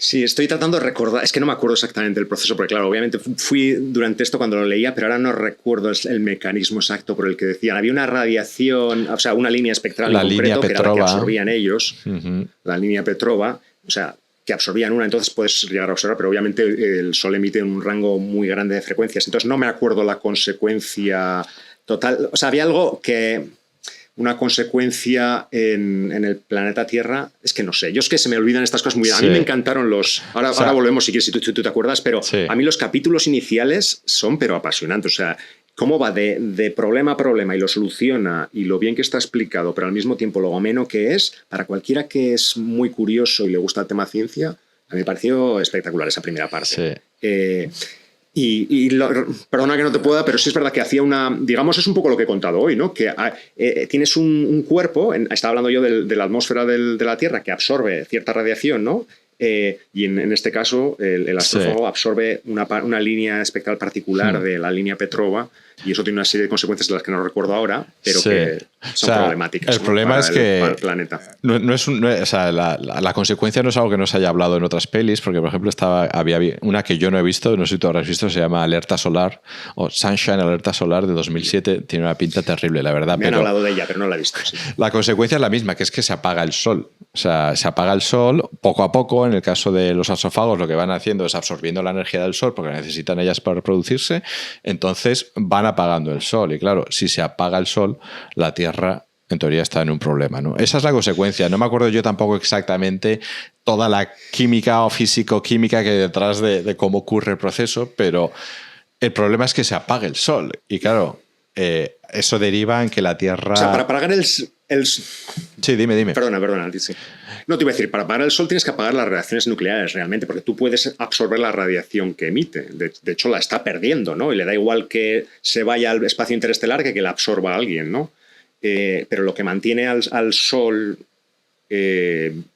Sí, estoy tratando de recordar, es que no me acuerdo exactamente del proceso, porque claro, obviamente fui durante esto cuando lo leía, pero ahora no recuerdo el mecanismo exacto por el que decían. Había una radiación, o sea, una línea espectral en concreto, que era la que absorbían ellos, la línea Petrova, o sea, que absorbían una, entonces puedes llegar a observar, pero obviamente el Sol emite un rango muy grande de frecuencias, entonces no me acuerdo la consecuencia total. O sea, había algo que... Una consecuencia en el planeta Tierra, es que no sé, yo es que se me olvidan estas cosas muy bien. A mí me encantaron ahora volvemos si quieres, si tú te acuerdas, pero a mí los capítulos iniciales son pero apasionantes, o sea, cómo va de problema a problema y lo soluciona y lo bien que está explicado, pero al mismo tiempo lo ameno que es, para cualquiera que es muy curioso y le gusta el tema ciencia, a mí me pareció espectacular esa primera parte. Sí. Perdona que no te pueda, pero sí es verdad que hacía digamos, es un poco lo que he contado hoy, ¿no? Que tienes un cuerpo, estaba hablando yo de la atmósfera de la Tierra, que absorbe cierta radiación, ¿no? y en este caso el astrófago absorbe una línea espectral particular de la línea Petrova, y eso tiene una serie de consecuencias de las que no recuerdo ahora, pero que son problemáticas. El problema es que para el planeta. La consecuencia no es algo que no se haya hablado en otras pelis, porque por ejemplo había una que yo no he visto, no sé si tú habrás visto, se llama Alerta Solar o Sunshine Alerta Solar de 2007. Tiene una pinta terrible, la verdad. Me han hablado de ella, pero no la he visto. Sí. La consecuencia es la misma, que es que se apaga el sol. O sea, se apaga el sol poco a poco. En el caso de los astrófagos, lo que van haciendo es absorbiendo la energía del sol porque necesitan ellas para reproducirse. Entonces van apagando el sol. Y claro, si se apaga el sol, la Tierra en teoría está en un problema, ¿no? Esa es la consecuencia. No me acuerdo yo tampoco exactamente toda la química o físico-química que hay detrás de cómo ocurre el proceso, pero el problema es que se apague el sol. Y claro, eso deriva en que la Tierra... O sea, para apagar el... Sí, dime. Perdona, sí. No, te iba a decir, para apagar el sol tienes que apagar las reacciones nucleares realmente, porque tú puedes absorber la radiación que emite. De hecho, la está perdiendo, ¿no? Y le da igual que se vaya al espacio interestelar que la absorba alguien, ¿no? Pero lo que mantiene al sol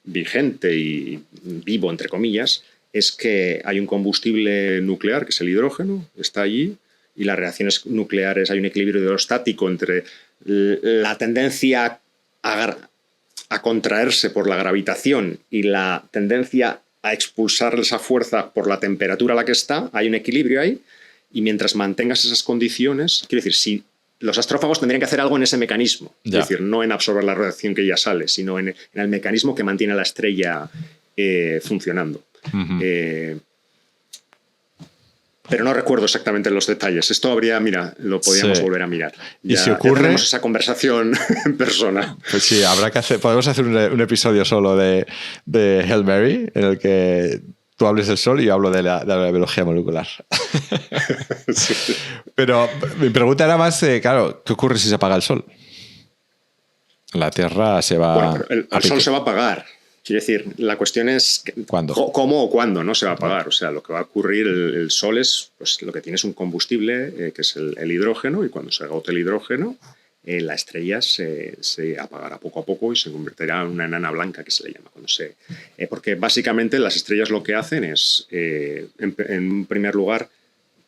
vigente y vivo, entre comillas, es que hay un combustible nuclear, que es el hidrógeno, está allí, y las reacciones nucleares, hay un equilibrio hidrostático entre la tendencia a contraerse por la gravitación y la tendencia a expulsar esa fuerza por la temperatura a la que está. Hay un equilibrio ahí, y mientras mantengas esas condiciones, quiero decir, si los astrófagos tendrían que hacer algo en ese mecanismo, es decir, no en absorber la radiación que ya sale, sino en el mecanismo que mantiene a la estrella funcionando. Uh-huh. Pero no recuerdo exactamente los detalles. Esto lo podríamos volver a mirar. Y si ocurre, ya tenemos esa conversación en persona. Pues sí, podemos hacer un episodio solo de Hail Mary, en el que tú hables del sol y yo hablo de la biología molecular. Sí. Pero mi pregunta era más, claro, ¿qué ocurre si se apaga el sol? La Tierra se va... Bueno, pero el sol se va a apagar. Quiero decir, la cuestión es ¿cuándo? ¿Cómo o cuándo no se va a apagar? O sea, lo que va a ocurrir, el sol es, pues lo que tiene es un combustible, que es el hidrógeno, y cuando se agote el hidrógeno, la estrella se apagará poco a poco y se convertirá en una enana blanca, que se le llama. Porque básicamente las estrellas lo que hacen es, en primer lugar,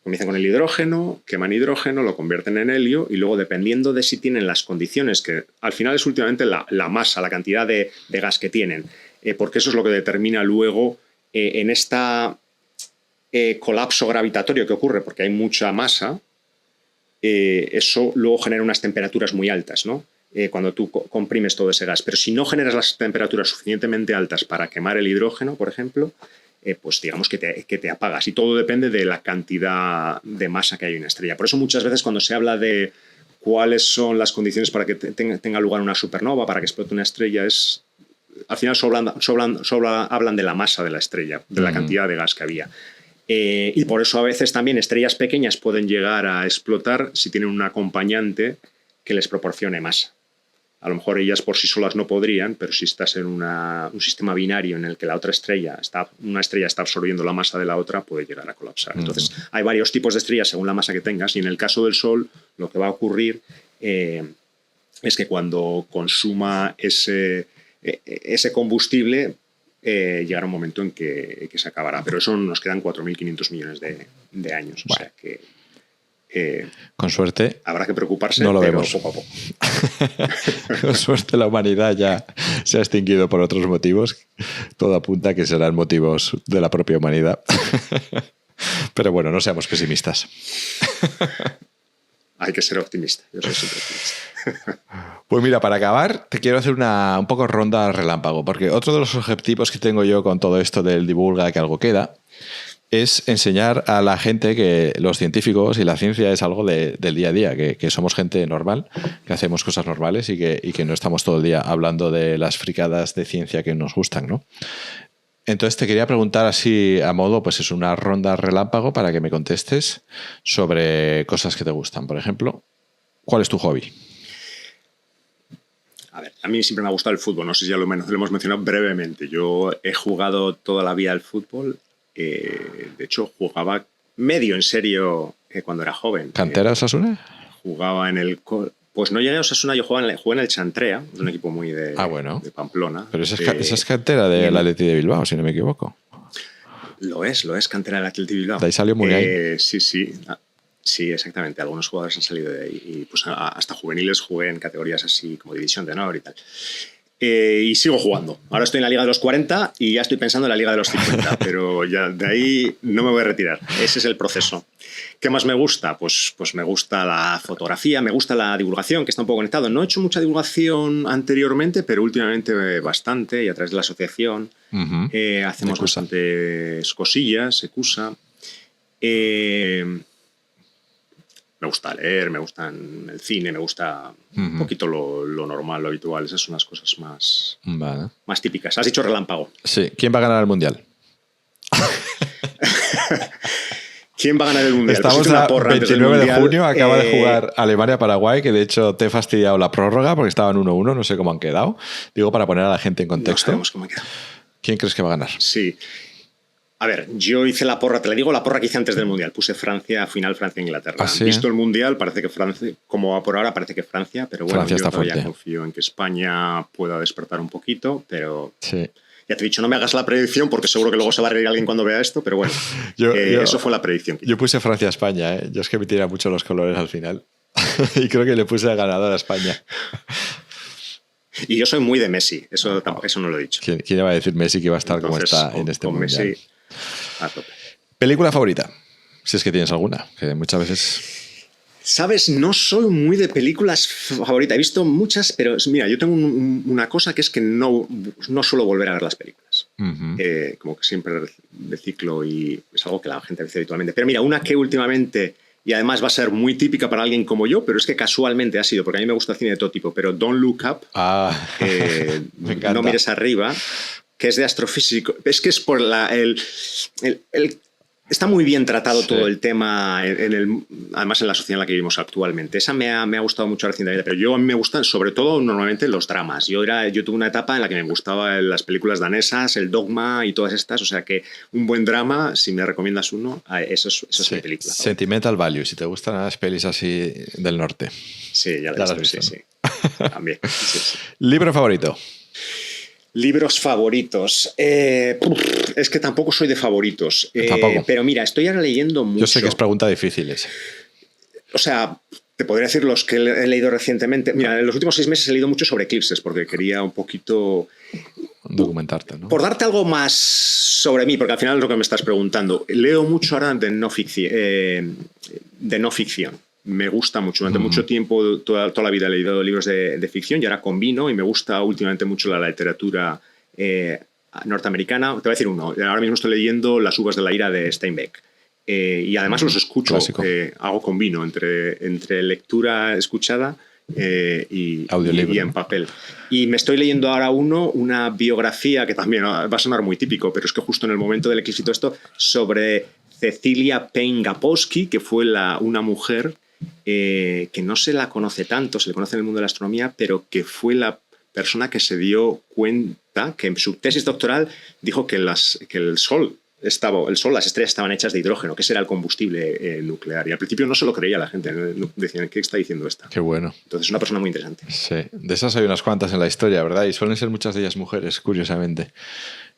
comienzan con el hidrógeno, queman hidrógeno, lo convierten en helio, y luego, dependiendo de si tienen las condiciones, que al final es últimamente la masa, la cantidad de gas que tienen, porque eso es lo que determina luego en este colapso gravitatorio que ocurre, porque hay mucha masa, eso luego genera unas temperaturas muy altas, ¿no? Cuando tú comprimes todo ese gas. Pero si no generas las temperaturas suficientemente altas para quemar el hidrógeno, por ejemplo, pues digamos que te apagas. Y todo depende de la cantidad de masa que hay en una estrella. Por eso muchas veces cuando se habla de cuáles son las condiciones para que tenga lugar una supernova, para que explote una estrella, al final hablan de la masa de la estrella, de la cantidad de gas que había. Y por eso a veces también estrellas pequeñas pueden llegar a explotar si tienen un acompañante que les proporcione masa. A lo mejor ellas por sí solas no podrían, pero si estás en un sistema binario en el que una estrella está absorbiendo la masa de la otra, puede llegar a colapsar. Entonces, hay varios tipos de estrellas según la masa que tengas, y en el caso del Sol, lo que va a ocurrir es que cuando consuma ese combustible, llegará un momento en que se acabará. Pero eso nos quedan 4.500 millones de años. Bueno. O sea que... con suerte habrá que preocuparse, no lo pero vemos poco a poco. Con suerte la humanidad ya se ha extinguido por otros motivos. Todo apunta a que serán motivos de la propia humanidad. Pero bueno, no seamos pesimistas. Hay que ser optimista. Yo soy siempre optimista. Pues mira, para acabar, te quiero hacer un poco ronda relámpago, porque otro de los objetivos que tengo yo con todo esto del divulga que algo queda es enseñar a la gente que los científicos y la ciencia es algo del día a día, que somos gente normal, que hacemos cosas normales y que no estamos todo el día hablando de las fricadas de ciencia que nos gustan, ¿no? Entonces te quería preguntar así a modo, pues es una ronda relámpago para que me contestes sobre cosas que te gustan. Por ejemplo, ¿cuál es tu hobby? A ver, a mí siempre me ha gustado el fútbol, no sé si ya lo hemos mencionado brevemente. Yo he jugado toda la vida al fútbol. De hecho, jugaba medio en serio cuando era joven. ¿Cantera Osasuna? Jugaba en el... Pues no llegué a Osasuna, yo jugué en el Chantrea, es un equipo muy de Pamplona. Pero esa es cantera del Athletic de Bilbao, si no me equivoco. Lo es cantera del Athletic de Bilbao. De ahí salió Muniain. Sí. Sí, exactamente. Algunos jugadores han salido de ahí. Y pues hasta juveniles jugué en categorías así como División de Honor y tal. Y sigo jugando. Ahora estoy en la Liga de los 40 y ya estoy pensando en la Liga de los 50, pero ya de ahí no me voy a retirar. Ese es el proceso. ¿Qué más me gusta? Pues me gusta la fotografía, me gusta la divulgación, que está un poco conectado. No he hecho mucha divulgación anteriormente, pero últimamente bastante, y a través de la asociación hacemos bastantes cosillas, Ecusa. Me gusta leer, me gusta el cine, me gusta un poquito lo normal, lo habitual. Esas son las cosas más típicas. Has dicho relámpago. Sí. ¿Quién va a ganar el Mundial? ¿Quién va a ganar el Mundial? Estamos a 29 de junio, acaba de jugar Alemania-Paraguay, que de hecho te he fastidiado la prórroga porque estaban 1-1, no sé cómo han quedado. Digo, para poner a la gente en contexto. No sabemos cómo han quedado. ¿Quién crees que va a ganar? Sí. A ver, yo hice la porra, te le digo la porra que hice antes del Mundial. Puse Francia-Inglaterra. ¿Ah, sí? Visto el Mundial, parece que Francia, como va por ahora, parece que Francia, pero bueno, Francia yo todavía fuerte. confío en que España pueda despertar un poquito, pero... Sí. Ya te he dicho, no me hagas la predicción porque seguro que luego se va a reír alguien cuando vea esto, pero bueno, eso fue la predicción. Yo puse Francia-España, ¿eh? Yo es que me tira mucho los colores al final. Y creo que le puse ganador a España. Y yo soy muy de Messi, eso no lo he dicho. ¿Quién iba a decir Messi que iba a estar Entonces, como está en este Mundial? Messi a tope. ¿Película favorita? Si es que tienes alguna, que muchas veces... Sabes, no soy muy de películas favoritas. He visto muchas, pero mira, yo tengo una cosa que es que no suelo volver a ver las películas. Como que siempre de ciclo y es algo que la gente dice habitualmente. Pero mira, una que últimamente, y además va a ser muy típica para alguien como yo, pero es que casualmente ha sido, porque a mí me gusta el cine de todo tipo, pero Don't Look Up, me encanta. No mires arriba, que es de astrofísico. Es que es por está muy bien tratado todo el tema, además en la sociedad en la que vivimos actualmente. Esa me ha gustado mucho recientemente, pero a mí me gustan sobre todo normalmente los dramas. Yo tuve una etapa en la que me gustaban las películas danesas, el Dogma y todas estas, o sea que un buen drama, si me recomiendas uno, eso es mi película. Sentimental Value, si te gustan las pelis así del norte. Sí, ya las he visto, sí. También. Sí. ¿Libro favorito? Libros favoritos. Es que tampoco soy de favoritos. Tampoco. Pero mira, estoy ahora leyendo mucho. Yo sé que es pregunta difícil esa. O sea, te podría decir los que he leído recientemente. Mira, en los últimos 6 meses he leído mucho sobre eclipses porque quería un poquito... documentarte, ¿no? Por darte algo más sobre mí, porque al final es lo que me estás preguntando. Leo mucho ahora de no ficción. Me gusta mucho. Durante mucho tiempo, toda la vida he leído libros de ficción y ahora combino y me gusta últimamente mucho la literatura norteamericana. Te voy a decir uno. Ahora mismo estoy leyendo Las uvas de la ira de Steinbeck. Y además los escucho. Hago combino entre lectura escuchada y en papel. Y me estoy leyendo ahora una biografía que también va a sonar muy típico, pero es que justo en el momento del eclipse y todo esto, sobre Cecilia Payne-Gaposchkin, que fue una mujer que no se la conoce tanto, se le conoce en el mundo de la astronomía, pero que fue la persona que se dio cuenta que en su tesis doctoral dijo que el Sol, las estrellas estaban hechas de hidrógeno, que ese era el combustible nuclear. Y al principio no se lo creía la gente, decían, ¿qué está diciendo esta? Qué bueno. Entonces es una persona muy interesante. Sí, de esas hay unas cuantas en la historia, ¿verdad? Y suelen ser muchas de ellas mujeres, curiosamente,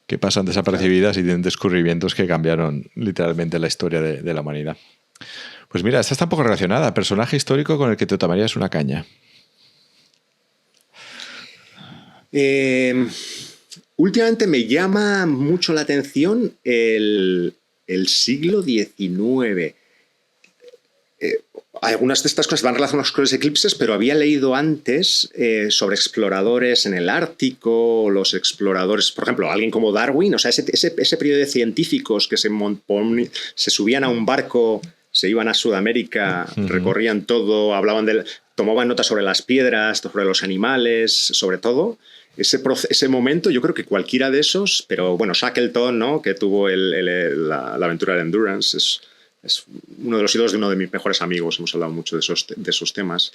que pasan desapercibidas y tienen descubrimientos que cambiaron literalmente la historia de la humanidad. Pues mira, esta está un poco relacionada. Personaje histórico con el que te tomarías una caña. Últimamente me llama mucho la atención el siglo XIX. Algunas de estas cosas van relacionadas con los eclipses, pero había leído antes sobre exploradores en el Ártico, los exploradores, por ejemplo, alguien como Darwin, o sea, ese periodo de científicos que se subían a un barco, se iban a Sudamérica, recorrían todo, tomaban notas sobre las piedras, sobre los animales, sobre todo. Ese momento, yo creo que cualquiera de esos, pero bueno, Shackleton, ¿no?, que tuvo la aventura del Endurance, es uno de los ídolos de uno de mis mejores amigos. Hemos hablado mucho de esos temas.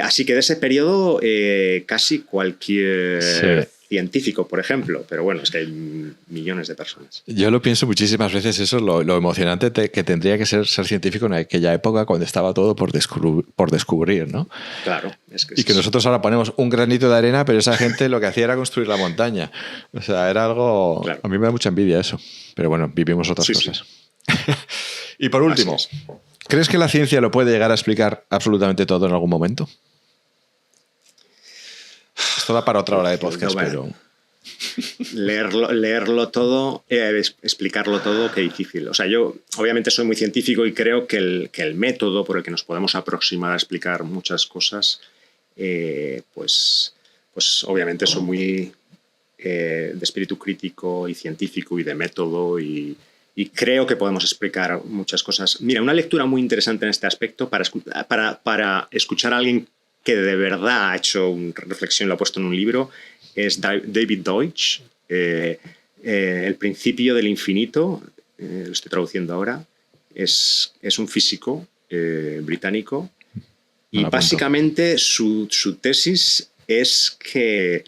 Así que de ese periodo, casi cualquier científico, por ejemplo, pero bueno, es que hay millones de personas. Yo lo pienso muchísimas veces, eso, lo emocionante que tendría que ser científico en aquella época cuando estaba todo por descubrir, ¿no? Claro. Y que nosotros ahora ponemos un granito de arena, pero esa gente lo que hacía era construir la montaña. O sea, era algo... Claro. A mí me da mucha envidia eso. Pero bueno, vivimos otras cosas. Sí. Y por último, ¿crees que la ciencia lo puede llegar a explicar absolutamente todo en algún momento? Esto da para otra hora de podcast, pero... Leerlo todo, explicarlo todo, qué difícil. O sea, yo obviamente soy muy científico y creo que el método por el que nos podemos aproximar a explicar muchas cosas, pues obviamente soy muy de espíritu crítico y científico y de método y creo que podemos explicar muchas cosas. Mira, una lectura muy interesante en este aspecto para escuchar a alguien que de verdad ha hecho una reflexión, lo ha puesto en un libro, es David Deutsch, El principio del infinito, lo estoy traduciendo ahora, es un físico británico y básicamente su tesis es que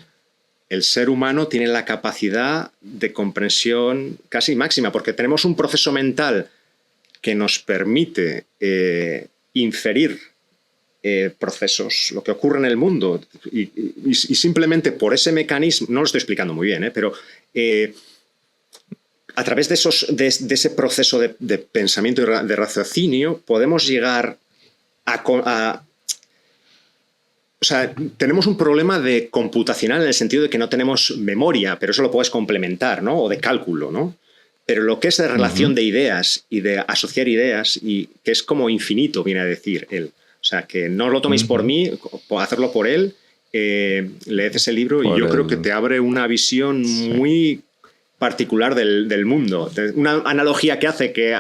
el ser humano tiene la capacidad de comprensión casi máxima, porque tenemos un proceso mental que nos permite inferir procesos, lo que ocurre en el mundo, y simplemente por ese mecanismo, no lo estoy explicando muy bien, pero a través de ese proceso de pensamiento y de raciocinio podemos llegar o sea, tenemos un problema de computacional en el sentido de que no tenemos memoria, pero eso lo puedes complementar, ¿no? O de cálculo, ¿no? Pero lo que es de relación de ideas y de asociar ideas, y que es como infinito, viene a decir él. O sea, que no lo toméis por mí, hacerlo por él, leed ese libro y yo creo que te abre una visión muy particular del mundo. Una analogía que hace que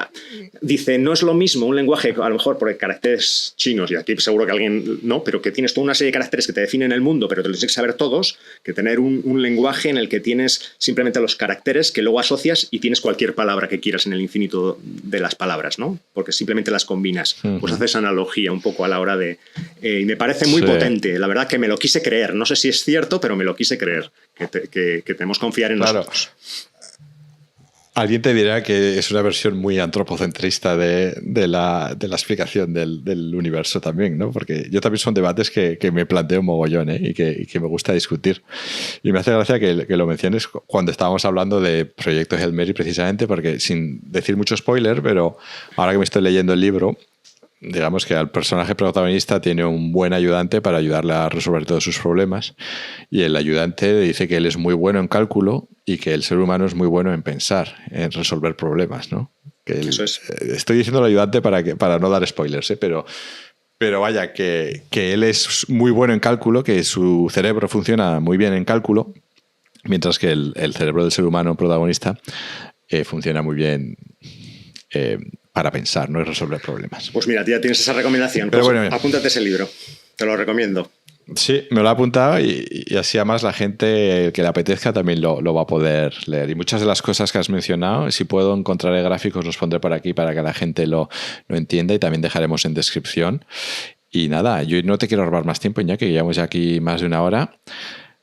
dice, no es lo mismo un lenguaje, a lo mejor por caracteres chinos, y aquí seguro que alguien no, pero que tienes toda una serie de caracteres que te definen el mundo, pero te los tienes que saber todos, que tener un lenguaje en el que tienes simplemente los caracteres que luego asocias y tienes cualquier palabra que quieras en el infinito de las palabras, ¿no? Porque simplemente las combinas. Pues haces analogía un poco a la hora de... y me parece muy potente. La verdad que me lo quise creer. No sé si es cierto, pero me lo quise creer. Que tenemos que confiar en nosotros. Alguien te dirá que es una versión muy antropocentrista de la explicación del universo también, ¿no? Porque yo también son debates que me planteo un mogollón, y que me gusta discutir. Y me hace gracia que lo menciones cuando estábamos hablando de Proyecto Hail Mary, precisamente, porque sin decir mucho spoiler, pero ahora que me estoy leyendo el libro, digamos que al personaje protagonista tiene un buen ayudante para ayudarle a resolver todos sus problemas, y el ayudante dice que él es muy bueno en cálculo y que el ser humano es muy bueno en pensar, en resolver problemas, ¿no? Que eso es. Estoy diciendo al ayudante para no dar spoilers, pero vaya, que él es muy bueno en cálculo, que su cerebro funciona muy bien en cálculo, mientras que el cerebro del ser humano protagonista funciona muy bien para pensar, no es resolver problemas. Pues mira, ya tienes esa recomendación. Pero pues bueno, apúntate ese libro. Te lo recomiendo. Sí, me lo he apuntado y así además la gente que le apetezca también lo va a poder leer. Y muchas de las cosas que has mencionado, si puedo encontrar gráficos, los pondré por aquí para que la gente lo entienda, y también dejaremos en descripción. Y nada, yo no te quiero robar más tiempo, Iñaki, que llevamos ya aquí más de una hora.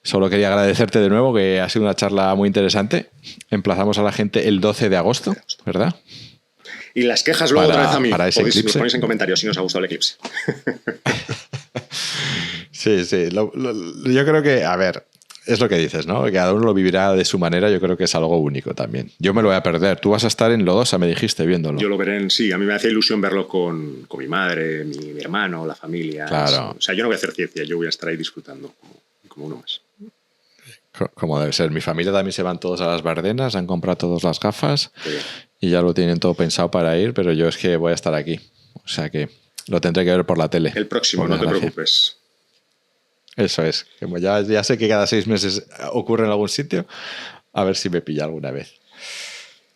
Solo quería agradecerte de nuevo, que ha sido una charla muy interesante. Emplazamos a la gente el 12 de agosto, ¿verdad? Y las quejas luego otra vez a mí. Para ese eclipse. Los ponéis en comentarios si nos ha gustado el eclipse. Sí. Yo creo que, a ver, es lo que dices, ¿no? Que cada uno lo vivirá de su manera. Yo creo que es algo único también. Yo me lo voy a perder. Tú vas a estar en Lodosa, me dijiste, viéndolo. Yo lo veré sí. A mí me hace ilusión verlo con mi madre, mi hermano, la familia. Claro. O sea, yo no voy a hacer ciencia, yo voy a estar ahí disfrutando como uno más. Como debe ser. Mi familia también se van todos a las Bardenas, han comprado todas las gafas y ya lo tienen todo pensado para ir, pero yo es que voy a estar aquí. O sea que lo tendré que ver por la tele. El próximo, no te preocupes. Eso es. Como ya sé que cada 6 meses ocurre en algún sitio, a ver si me pilla alguna vez.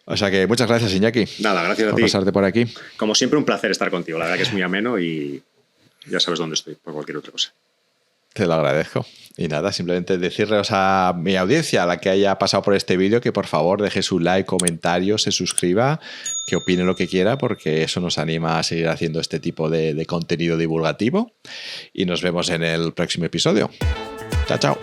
O sea que muchas gracias, Iñaki. Nada, gracias a ti. Por pasarte por aquí. Como siempre, un placer estar contigo. La verdad que es muy ameno y ya sabes dónde estoy por cualquier otra cosa. Te lo agradezco. Y nada, simplemente decirles a mi audiencia, a la que haya pasado por este vídeo, que por favor deje su like, comentario, se suscriba, que opine lo que quiera, porque eso nos anima a seguir haciendo este tipo de contenido divulgativo. Y nos vemos en el próximo episodio. Chao, chao.